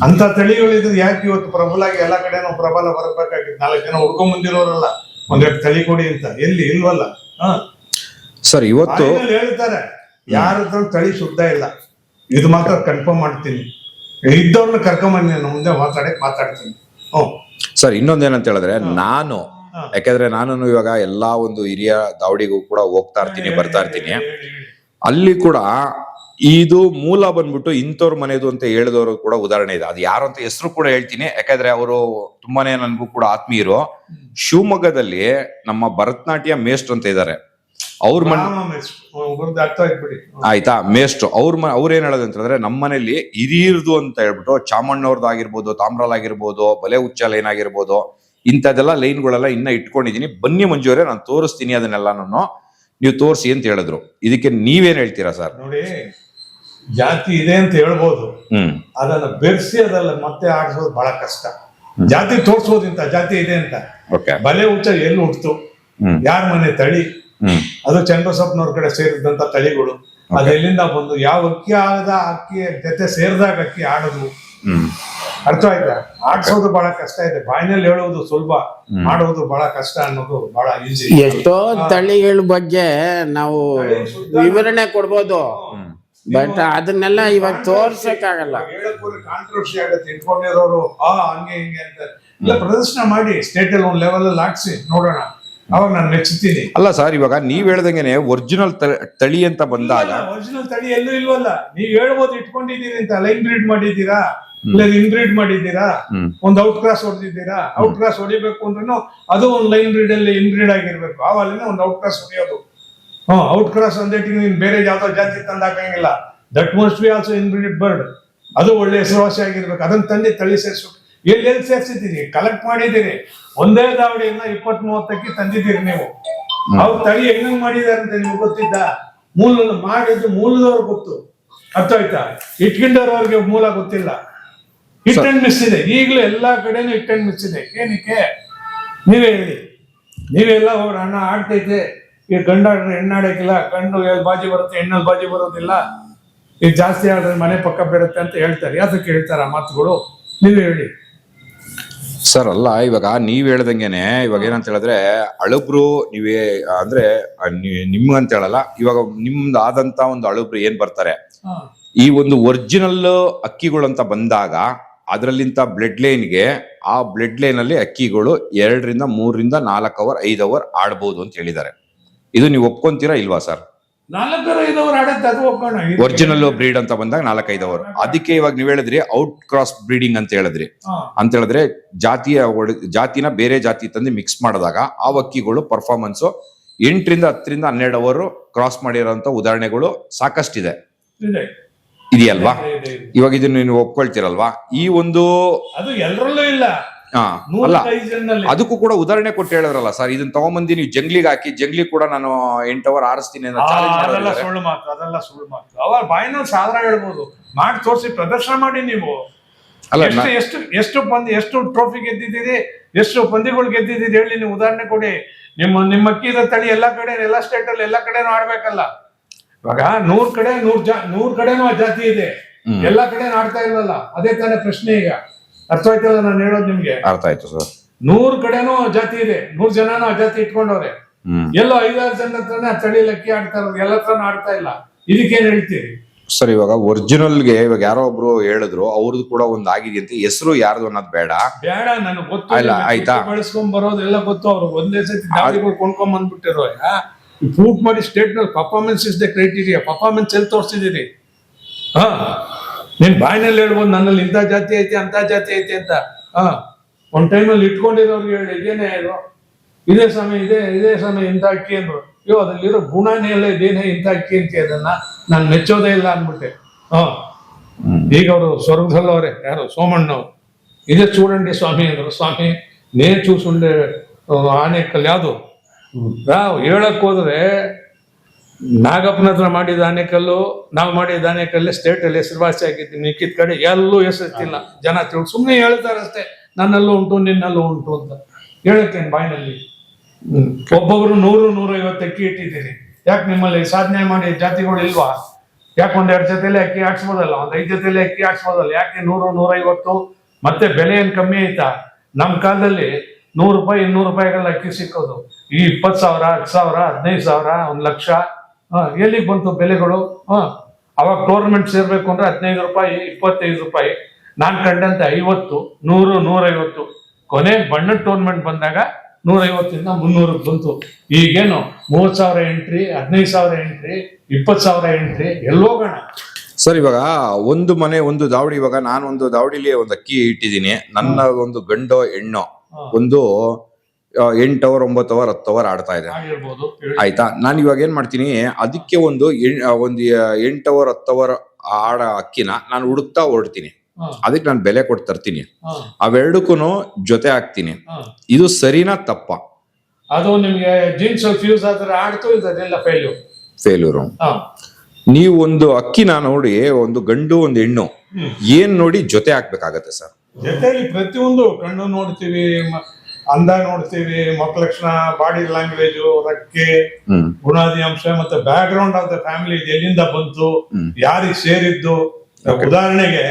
ಅಂತ ತಳಿಗಳಿದ್ರೆ ಯಾಕೆ ಇವತ್ತು ಪ್ರಬಲ ಆಗಿ ಎಲ್ಲಾ ಕಡೆನೂ ಪ್ರಬಲ ಬರಬೇಕಾಗಿತ್ತು. 4 ಜನ ಹುಡ್ಕೊಂಡ್ ಬಂದಿರೋರಲ್ಲ ಒಂದೆರಡು ತಳಿ ಕೊಡಿ ಅಂತ, ಎಲ್ಲಿ ಇಲ್ವಲ್ಲ. ಸರ್ ಇವತ್ತು ಹೇಳ್ತಾರೆ ಯಾರತ್ರ ತಳಿ ಶುದ್ಧ ಇಲ್ಲ, ಇದು ಮಾತ್ರ ಕನ್ಫರ್ಮ್ ಮಾಡ್ತೀನಿ. ಇದ್ದವ್ರನ್ನ ಕರ್ಕೊಂಬಂದಿ ನಾನು ಮುಂದೆ ಮಾತಾಡ್ತೀನಿ. ಸರ್ ಇನ್ನೊಂದೇನಂತ ಹೇಳಿದ್ರೆ, ಯಾಕಂದ್ರೆ ನಾನು ಇವಾಗ ಎಲ್ಲಾ ಒಂದು ಹಿರಿಯ ದಾವಡಿಗೂ ಕೂಡ ಹೋಗ್ತಾ ಇರ್ತೀನಿ, ಬರ್ತಾ ಇರ್ತೀನಿ. ಅಲ್ಲಿ ಕೂಡ ಇದು ಮೂಲ ಬಂದ್ಬಿಟ್ಟು ಇಂಥವ್ರ ಮನೆದು ಅಂತ ಹೇಳಿದವರು ಕೂಡ ಉದಾಹರಣೆ ಇದೆ. ಅದು ಯಾರು ಅಂತ ಹೆಸರು ಕೂಡ ಹೇಳ್ತೀನಿ, ಯಾಕಂದ್ರೆ ಅವರು ತುಂಬಾನೇ ನನ್ಗೂ ಕೂಡ ಆತ್ಮೀಯರು. ಶಿವಮೊಗ್ಗದಲ್ಲಿ ನಮ್ಮ ಭರತನಾಟ್ಯ ಮೇಷ್ಟ್ರು ಅಂತ ಇದ್ದಾರೆ. ಅವ್ರ ಆಯ್ತಾ ಮೇಷ್ಟ್ರು ಅವ್ರ ಏನ್ ಹೇಳೋದು ಅಂತ ಹೇಳಿದ್ರೆ, ನಮ್ಮ ಮನೇಲಿ ಹಿರಿಯರ್ದು ಅಂತ ಹೇಳ್ಬಿಟ್ಟು ಚಾಮಣ್ಣವ್ರದ್ದು ಆಗಿರ್ಬೋದು, ತಾಮ್ರಾಲ್ ಆಗಿರ್ಬೋದು, ಬಲೆ ಉಚ್ಚ ಲೈನ್ ಆಗಿರ್ಬೋದು, ಇಂಥದ್ದೆಲ್ಲ ಲೈನ್ಗಳೆಲ್ಲ ಇನ್ನ ಇಟ್ಕೊಂಡಿದೀನಿ. ಬನ್ನಿ ಮಂಜುವರೇ, ನಾನು ತೋರಿಸ್ತೀನಿ ಅದನ್ನೆಲ್ಲ. ನೀವು ತೋರಿಸಿ ಅಂತ ಹೇಳಿದ್ರು. ಇದಕ್ಕೆ ನೀವೇನ್ ಹೇಳ್ತೀರಾ ಸರ್? ನೋಡಿ, ಜಾತಿ ಇದೆ ಅಂತ ಹೇಳ್ಬೋದು, ಅದನ್ನ ಬೆರೆಸಿ ಅದಲ್ಲ ಮತ್ತೆ ಆಡಿಸೋದು ಬಹಳ ಕಷ್ಟ. ಜಾತಿ ತೋರ್ಸೋದು ಇಂತ ಜಾತಿ ಇದೆ ಅಂತ. ಬಲೆ ಉಚ್ಚ ಎಲ್ಲಿ ಹುಟ್ಟಿತು, ಯಾರ ಮನೆ ತಳಿ, ಅದು ಚಂದ್ರಸಪ್ಪನವ್ರ ಕಡೆ ಸೇರಿದಂತ ತಳಿಗಳು. ಅದೆಲ್ಲಿಂದ ಬಂದು ಯಾವ ಅಕ್ಕಿ ಆಗದ ಅಕ್ಕಿ ಜೊತೆ ಸೇರಿದಾಗ ಅಕ್ಕಿ ಆಡೋದು. ಅರ್ಥ ಆಯ್ತಾ? ಆಡ್ಸೋದು ಬಹಳ ಕಷ್ಟ ಇದೆ. ಬಾಯಿನಲ್ಲಿ ಹೇಳೋದು ಸುಲಭ, ಮಾಡೋದು ಬಹಳ ಕಷ್ಟ ಅನ್ನೋದು ಬಹಳ ಈಸಿ. ಎಷ್ಟೋ ತಳಿಗಳ ಬಗ್ಗೆ ನಾವು ವಿವರಣೆ ಕೊಡ್ಬೋದು, ಬಟ್ ಅದನ್ನೆಲ್ಲ ಇವಾಗ ತೋರ್ಸಕ್ಕಾಗಲ್ಲ. ಕಾಂಟ್ರವರ್ಸಿ ಆಗತ್ತೆ. ಇಟ್ಕೊಂಡಿರೋರು ಹಂಗೆ ಹಿಂಗೆ ಅಂತ ಇಲ್ಲ, ಪ್ರದರ್ಶನ ಮಾಡಿ ಸ್ಟೇಟ್ ಅಲ್ಲಿ ಒಂದ್ ಲೆವೆಲ್ ಅಲ್ಲಿ ಹಾಕ್ಸಿ ನೋಡೋಣ, ಅವಾಗ ನಾನು ಮೆಚ್ಚುತ್ತೀನಿ. ಅಲ್ಲ ಸರ್, ಇವಾಗ ನೀವ್ ಹೇಳ್ದಂಗೆನೆ ಒರಿಜಿನಲ್ ತಳಿ ಅಂತ ಬಂದಾಗ ಒರಿಜಿನಲ್ ತಳಿ ಎಲ್ಲೂ ಇಲ್ವಲ್ಲ. ನೀವ್ ಹೇಳ್ಬೋದು ಇಟ್ಕೊಂಡಿದ್ದೀರಿ ಅಂತ, ಲೈನ್ ಬ್ರೀಡ್ ಮಾಡಿದ್ದೀರಾ, ಇಲ್ಲ ಇನ್ಬ್ರೀಡ್ ಮಾಡಿದ್ದೀರಾ, ಒಂದ್ ಔಟ್ ಕ್ರಾಸ್ ಹೊಡೆದಿದ್ದೀರಾ. ಔಟ್ ಕ್ರಾಸ್ ಹೊಡಿಬೇಕು ಅಂದ್ರೂ ಅದು ಒಂದ್ ಲೈನ್ ಬ್ರೀಡ್ ಅಲ್ಲಿ ಇನ್ಬ್ರೀಡ್ ಆಗಿರ್ಬೇಕು. ಆವಾಗಲೇ ಒಂದ್ ಔಟ್ ಕ್ರಾಸ್ ಹೊಡೆಯೋದು. ಔಟ್ ಕ್ರಾಸ್ ಅಂದೇಟಿಗೆ ನೀನ್ ಬೇರೆ ಯಾವ್ದೋ ಜಾತಿ ತಂದು ಹಾಕಂಗಿಲ್ಲ. That must be also inbreeded bird. ಅದು ಒಳ್ಳೆ ಹೆಸರುವಾಸಿ ಆಗಿರ್ಬೇಕು. ಅದನ್ನ ತಂದು ತಳಿ ಸೇರಿಸ್ಬೇಕು. ಎಲ್ಲಿ ಸೇರಿಸಿದ್ದೀರಿ? ಕಲೆಕ್ಟ್ ಮಾಡಿದ್ದೀರಿ. ಒಂದೇ ದಾವಡಿಯನ್ನ 20-30 ಅಕ್ಕಿ ತಂದಿದ್ದೀರಿ ನೀವು. ಅವ್ರ ತಳಿ ಹೆಂಗ್ ಮಾಡಿದಾರೆ ಅಂತ ನಿಮ್ಗೆ ಗೊತ್ತಿದ್ದ? ಮಾಡಿದ್ದು ಮೂಲದವ್ರು ಗೊತ್ತು. ಅರ್ಥ ಆಯ್ತಾ? ಇಟ್ಕೊಂಡವ್ರವ್ರಿಗೆ ಮೂಲ ಗೊತ್ತಿಲ್ಲ. ಹಿಟ್ ಅಂಡ್ ಮಿಸ್ ಇದೆ. ಈಗಲೂ ಎಲ್ಲಾ ಕಡೆನೂ ಹಿಟ್ ಅಂಡ್ ಮಿಸ್ ಇದೆ. ಏನಕ್ಕೆ ನೀವೇ ಹೇಳಿ? ನೀವೆಲ್ಲ ಅವ್ರ ಹಣ ಆಡ್ತೈತೆ, ಈಗ ಗಂಡಾಡ್ರೆ ಹೆಣ್ಣಾಡಕ್ಕಿಲ್ಲ, ಗಂಡು ಬಾಜಿ ಬರುತ್ತೆ, ಹೆಣ್ಣಲ್ಲಿ ಬಾಜಿ ಬರೋದಿಲ್ಲ, ಈಗ ಜಾಸ್ತಿ ಆದ್ರೆ ಮನೆ ಪಕ್ಕ ಬರುತ್ತೆ ಅಂತ ಹೇಳ್ತಾರೆ. ಯಾತಕ್ಕೆ ಹೇಳ್ತಾರ ಮಾತುಗಳು? ನೀವೇ ಹೇಳಿ ಸರ್. ಅಲ್ಲ, ಇವಾಗ ನೀವ್ ಹೇಳ್ದಂಗೆನೆ ಇವಾಗ ಏನಂತ ಹೇಳಿದ್ರೆ ಅಳುಬ್ರು ನೀವೇ ಅಂದ್ರೆ ನಿಮ್ಗಂತ ಹೇಳಲ್ಲ, ಇವಾಗ ನಿಮ್ದು ಆದಂತ ಒಂದು ಅಳುಬ್ರು ಏನ್ ಬರ್ತಾರೆ, ಈ ಒಂದು ಒರಿಜಿನಲ್ ಅಕ್ಕಿಗಳು ಅಂತ ಬಂದಾಗ ಅದರಲ್ಲಿಂತ ಬ್ಲಡ್ ಲೈನ್ಗೆ, ಆ ಬ್ಲಡ್ ಲೈನ್ ಅಲ್ಲಿ ಅಕ್ಕಿಗಳು 2 ರಿಂದ 3 ರಿಂದ 4 ಅವರ್ 5 ಅವರ್ ಆಡ್ಬೋದು ಅಂತ ಹೇಳಿದ್ದಾರೆ. ಇದು ನೀವು ಒಪ್ಕೊಂತೀರಾ ಇಲ್ವಾ ಸರ್? 4-5 ಅವರ್ ಆಡತ್ತೆ, ಅದು ಒಪ್ಕೋಣ. ಒರಿಜಿನಲ್ ಬ್ರೀಡ್ ಅಂತ ಬಂದಾಗ 4-5 ಅವರ್. ಅದಕ್ಕೆ ಇವಾಗ ನೀವ್ ಹೇಳಿದ್ರಿ ಔಟ್ ಕ್ರಾಸ್ ಬ್ರೀಡಿಂಗ್ ಅಂತ ಹೇಳಿದ್ರಿ. ಅಂತ ಹೇಳಿದ್ರೆ ಜಾತಿನ ಬೇರೆ ಜಾತಿ ತಂದು ಮಿಕ್ಸ್ ಮಾಡಿದಾಗ ಆ ಅಕ್ಕಿಗಳು ಪರ್ಫಾರ್ಮೆನ್ಸ್ 8 ರಿಂದ 10 ರಿಂದ 12 ಅವರ್ ಕ್ರಾಸ್ ಮಾಡಿರೋಂತ ಉದಾಹರಣೆಗಳು ಸಾಕಷ್ಟಿದೆ. ಇದೆಯಲ್ವಾ? ಇವಾಗ ಇದನ್ನ ನೀವು ಒಪ್ಕೊಳ್ತೀರಲ್ವಾ? ಈ ಒಂದು ಅದು ಎಲ್ಲರಲ್ಲೂ ಇಲ್ಲ. ಅಲ್ಲ, ಅದಕ್ಕೂ ಕೂಡ ಉದಾಹರಣೆ ಕೊಟ್ಟು ಹೇಳಿದ್ರಲ್ಲ ಸರ್, ಇದನ್ನ ತಗೊಂಬಂದಿ ನೀವು ಜಂಗ್ಲಿಗೆ ಹಾಕಿ, ಜಂಗ್ಲಿ ಕೂಡ ನಾನು 8 ಅವರ್ ಆರಿಸ್ತೀನಿ. ಅದೆಲ್ಲ ಸುಳ್ಳು ಮಾತು, ಅದೆಲ್ಲ ಸುಳ್ಳು ಮಾತು. ಅವ್ರ ಬಾಯಿನಲ್ಲಿ ಸಾಧಾರಣ ಹೇಳ್ಬೋದು, ಮಾಡಿ ತೋರಿಸಿ ಪ್ರದರ್ಶನ ಮಾಡಿ. ನೀವು ಎಷ್ಟು ಟ್ರೋಫಿ ಗೆದ್ದಿದ್ದೀರಿ, ಎಷ್ಟು ಪಂದ್ಯಗಳು ಗೆದ್ದಿದ್ದೀರಿ ಹೇಳಿ, ನೀವು ಉದಾಹರಣೆ ಕೊಡಿ. ನಿಮ್ಮ ಅಕ್ಕಿದ ತಳಿ ಎಲ್ಲಾ ಕಡೆ, ಎಲ್ಲಾ ಸ್ಟೇಟ್ ಅಲ್ಲಿ ಎಲ್ಲಾ ಕಡೆನೂ ಆಡ್ಬೇಕಲ್ಲ. ಇವಾಗ 100 ಕಡೆನೂ ಆ ಜಾತಿ ಇದೆ, ಎಲ್ಲಾ ಕಡೆ ಆಡ್ತಾ ಇಲ್ವಲ್ಲ. ಅದೇ ತಾನೇ ಪ್ರಶ್ನೆ. ಈಗ ಅರ್ಥ ಆಯ್ತಲ್ಲ ನಾನು ಹೇಳೋದು ನಿಮ್ಗೆ? ಅರ್ಥ ಆಯ್ತು ಸರ್. 100 ಕಡೆನೂ ಜಾತಿ ಇದೆ, 100 ಜನನೂ ಆ ಜಾತಿ ಇಟ್ಕೊಂಡವ್ರೆ. ಎಲ್ಲೋ 5-6 ಜನ ಹತ್ರನೇ ಆ ತಳಿ ಅಕ್ಕಿ ಆಡ್ತಾ ಇರೋದು, ಎಲ್ಲ ಹತ್ರನೂ ಆಡ್ತಾ ಇಲ್ಲ. ಇದಕ್ಕೇನ್ ಹೇಳ್ತೀರಿ ಸರ್? ಇವಾಗ ಒರಿಜಿನಲ್ಗೆ ಇವಾಗ ಯಾರೋ ಒಬ್ರು ಹೇಳಿದ್ರು, ಅವ್ರದ್ದು ಕೂಡ ಒಂದು ಆಗಿದೆಯಂತೆ. ಹೆಸರು ಯಾರ್ದು ಅನ್ನೋದು ಬೇಡ, ನನಗೆ ಗೊತ್ತು. ಆಯ್ತಾ, ಬೆಳೆಸ್ಕೊಂಡ್ ಬರೋದೆಲ್ಲ ಗೊತ್ತು. ಅವ್ರು ಒಂದೇ ಸತಿ ದಾಳಿಗಳು ಕೊಂಡ್ಕೊಂಡ್ ಬಂದ್ಬಿಟ್ಟಿರೋ. ಪ್ರೂಫ್ ಮಾಡಿ ಸ್ಟೇಟ್ ನಲ್ಲಿ performance is the criteria. Performance ಎಲ್ಲಿ ತೋರಿಸಿದೀರಿ? ನೀನ್ ಬಾಯಿನಲ್ಲಿ ಹೇಳ್ಬೋದು ನನ್ನಲ್ಲಿ ಇಂಥ ಜಾತಿ ಐತಿ ಅಂತ ಜಾತಿ ಐತಿ ಅಂತ. ಒಂದ್ ಟೈಮಲ್ಲಿ ಇಟ್ಕೊಂಡಿರೋರ್ಗೆ ಹೇಳಿ, ಇದೇನೇ ಇದೇ ಸಮಯ ಇದೇ ಸಮಯ ಇಂಥ ಅಕ್ಕಿ ಅಂದ್ರು. ಅದ್ರಲ್ಲಿರೋ ಗುಣನೇ ಎಲ್ಲ ಇದೇನೇ ಇಂಥ ಅಕ್ಕಿ ಅಂತ. ಅದನ್ನ ನಾನು ಮೆಚ್ಚೋದೇ ಇಲ್ಲ ಅಂದ್ಬಿಟ್ಟೆ. ಈಗ ಅವರು ಸ್ವರ್ಗದಲ್ಲವ್ರೆ, ಯಾರು ಸೋಮಣ್ಣವ್ರು. ಇದೇ చూడండి ಸ್ವಾಮಿ ಅಂದ್ರು. ಸ್ವಾಮಿ ನೇರ್ ಚೂಸುಂಡೆ ಆನೆಕಲ್ ಯಾವ್ದು ಹೇಳಕ್ ಹೋದ್ರೆ, ನಾಗಪ್ಪನ ಹತ್ರ ಮಾಡಿದ ಆನೆಕಲ್ಲು, ನಾವು ಮಾಡಿದ ಆನೆಕಲ್ಲೇ ಸ್ಟೇಟ್ ಅಲ್ಲಿ ಹೆಸರುವಾಸಿ ಆಗಿದ್ದೀನಿ. ಮಿಕ್ಕಿದ ಕಡೆ ಎಲ್ಲೂ ಹೆಸರಿಲ್ಲ. ಜನ ಸುಮ್ಮನೆ ಹೇಳ್ತಾರೆ ಅಷ್ಟೇ, ನನ್ನಲ್ಲೂ ಉಂಟು ನಿನ್ನಲ್ಲೂ ಉಂಟು ಅಂತ. ಹೇಳಕ್ಕೇನು ಬಾಯಿನಲ್ಲಿ? ಒಬ್ಬೊಬ್ರು 100-150 ಅಕ್ಕಿ ಇಟ್ಟಿದ್ದೀನಿ. ಯಾಕೆ ನಿಮ್ಮಲ್ಲಿ ಸಾಧನೆ ಮಾಡಿ ಜಾತಿಗಳು ಇಲ್ವಾ? ಯಾಕೆ 1-2 ಜೊತೆಲೆ ಅಕ್ಕಿ ಹಾಕ್ಸ್ಬೋದಲ್ಲ, 1-5 ಜೊತೆಲೆ ಅಕ್ಕಿ ಹಾಕ್ಸ್ಬೋದಲ್ಲ? ಯಾಕೆ 100-150? ಮತ್ತೆ ಬೆಲೆ ಏನ್ ಕಮ್ಮಿ ಆಯ್ತಾ? ನಮ್ಮ ಕಾಲದಲ್ಲಿ 100 ರೂಪಾಯಿ 200 ರೂಪಾಯಿಗಳ ಅಕ್ಕಿ ಸಿಕ್ಕೋದು. ಈ 20,000 10,000 15,000 1 ಲಕ್ಷ ಎಲ್ಲಿಗೆ ಬಂತು ಬೆಲೆಗಳು? ಅವಾಗ ಟೂರ್ನಮೆಂಟ್ ಸೇರ್ಬೇಕು ಅಂದ್ರೆ 15 ರೂಪಾಯಿ 25 ರೂಪಾಯಿ. ನಾನ್ ಕಂಡಂತೆ 50 100 150. ಕೊನೆ ಬಣ್ಣದ ಟೂರ್ನಮೆಂಟ್ ಬಂದಾಗ 150ರಿಂದ 300 ಬಂತು. ಈಗೇನು 30,000 ಎಂಟ್ರಿ, 15,000 ಎಂಟ್ರಿ, 20,000 ಎಂಟ್ರಿ. ಎಲ್ಲೋಗೋಣ ಸರ್? ಇವಾಗ ಒಂದು ಮನೆ ಒಂದು ದಾವಡಿ. ಇವಾಗ ನಾನು ಒಂದು ದಾವಡಿಲಿ ಒಂದು ಅಕ್ಕಿ ಇಟ್ಟಿದ್ದೀನಿ. ನನ್ನ ಒಂದು ಗಂಡು ಹೆಣ್ಣು ಒಂದು 8 ಅವರ್ 9 ಅವರ್ 10 ಅವರ್ ಆಡ್ತಾ ಇದೆ. ಆಯ್ತಾ? ನಾನು ಇವಾಗ ಏನ್ ಮಾಡ್ತೀನಿ, ಅದಕ್ಕೆ ಒಂದು 8 ಅವರ್ 10 ಅವರ್ ಆಡ ಅಕ್ಕಿನ ನಾನು ಹುಡುಕ್ತಾ ಹೊರಡ್ತೀನಿ. ಅದಕ್ಕೆ ನಾನು ಬೆಲೆ ಕೊಟ್ಟು ತರ್ತೀನಿ. ಅವೆರಡಕ್ಕೂ ಜೊತೆ ಹಾಕ್ತೀನಿ. ಇದು ಸರಿನಾ ತಪ್ಪ? ಅದು ನಿಮ್ಗೆ ಜೀನ್ಸ್ ಫ್ಯೂಸ್ ಆದ್ರೆ ಆಡ್ತು, ಇದೆಲ್ಲ ಫೇಲ್ಯೂರು. ನೀವು ಒಂದು ಅಕ್ಕಿನ ನೋಡಿ, ಒಂದು ಗಂಡು ಒಂದು ಹೆಣ್ಣು ಏನ್ ನೋಡಿ ಜೊತೆ ಹಾಕ್ಬೇಕಾಗತ್ತೆ ಸರ್? ಜೊತೆಲಿ ಪ್ರತಿಯೊಂದು ಕಣ್ಣು ನೋಡ್ತೀವಿ, ಅಂದ ನೋಡ್ತೀವಿ, ಮುಖ ಲಕ್ಷಣ, ಬಾಡಿ ಲ್ಯಾಂಗ್ವೇಜ್, ರಕ್ಕೆ, ಗುಣಾದಿ ಅಂಶ, ಮತ್ತೆ back ground of the family ಎಲ್ಲಿಂದ ಬಂತು, ಯಾರಿಗೆ ಸೇರಿದ್ದು. ಉದಾಹರಣೆಗೆ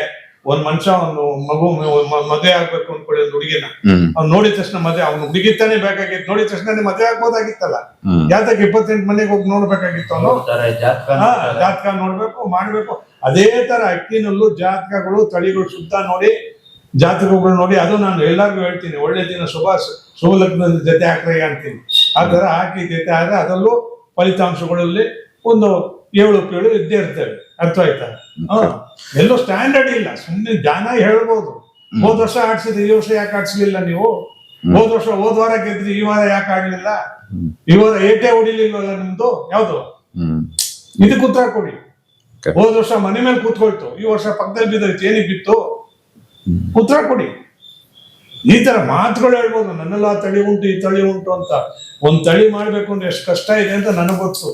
ಒಂದ್ ಮನುಷ್ಯ ಒಂದು ಮಗು ಮದುವೆ ಆಗ್ಬೇಕು ಅನ್ಕೊಳ್ಳಿ, ಒಂದು ಹುಡುಗಿನ ಅವ್ನು ನೋಡಿದ ತಕ್ಷಣ ಮದುವೆ, ಅವ್ನು ಹುಡುಗಿತಾನೆ ಬೇಕಾಗಿತ್ತು. ನೋಡಿದ ತಕ್ಷಣ ಮದುವೆ ಆಗ್ಬೋದಾಗಿತ್ತಲ್ಲ, ಯಾತಕ್ಕೆ 28 ಮನೆಗೆ ಹೋಗಿ ನೋಡ್ಬೇಕಾಗಿತ್ತು? ಅವನು ಜಾತಕ ನೋಡ್ಬೇಕು, ಮಾಡ್ಬೇಕು. ಅದೇ ತರ ಅಕ್ಕಿನಲ್ಲೂ ಜಾತಕಗಳು, ತಳಿಗಳು ಶುದ್ಧ ನೋಡಿ, ಜಾತಕಗಳು ನೋಡಿ. ಅದು ನಾನು ಎಲ್ಲರಿಗೂ ಹೇಳ್ತೀನಿ, ಒಳ್ಳೆ ದಿನ ಶುಭ ಲಗ್ನದ ಜೊತೆ ಹಾಕ್ರಿ ಅಂತೀನಿ. ಆ ತರ ಹಾಕಿ ಜೊತೆ ಆದ್ರೆ ಅದರಲ್ಲೂ ಫಲಿತಾಂಶಗಳಲ್ಲಿ ಒಂದು 7 ಇದ್ದೇ ಇರ್ತೇವೆ. ಅರ್ಥ ಆಯ್ತಾ? ಎಲ್ಲೋ ಸ್ಟ್ಯಾಂಡರ್ಡ್ ಇಲ್ಲ. ಸುಮ್ಮನೆ ಜ್ಞಾನ ಹೇಳ್ಬೋದು. ಹೋದ ವರ್ಷ ಆಡ್ಸಿದ್ರೆ ಈ ವರ್ಷ ಯಾಕೆ ಆಡ್ಸ್ಲಿಲ್ಲ ನೀವು? ಹೋದ್ ವಾರ ಗೆದ್ರಿ, ಈ ವಾರ ಯಾಕೆ ಆಗ್ಲಿಲ್ಲ? ಈ ವಾರ ಏಟೆ ಹೊಡಿಲಿಲ್ವಲ್ಲ ನಿಮ್ದು? ಯಾವ್ದು? ಇದಕ್ಕೆ ಉತ್ತರ ಕೊಡಿ. ಹೋದ್ ವರ್ಷ ಮನೆ ಮೇಲೆ ಕೂತ್ಕೊಳ್ತು, ಈ ವರ್ಷ ಪಕ್ಕದಲ್ಲಿ ಬಿದ್ದೈತೆ, ಏನಿಗೆ ಬಿತ್ತು? ಉತ್ತರ ಕೊಡಿ. ಈ ತರ ಮಾತುಗಳು ಹೇಳ್ಬೋದು, ನನ್ನೆಲ್ಲ ತಳಿ ಉಂಟು, ಈ ತಳಿ ಉಂಟು ಅಂತ. ಒಂದ್ ತಳಿ ಮಾಡ್ಬೇಕು ಅಂದ್ರೆ ಎಷ್ಟು ಕಷ್ಟ ಇದೆ ಅಂತ ನನಗ್ ಗೊತ್ತು.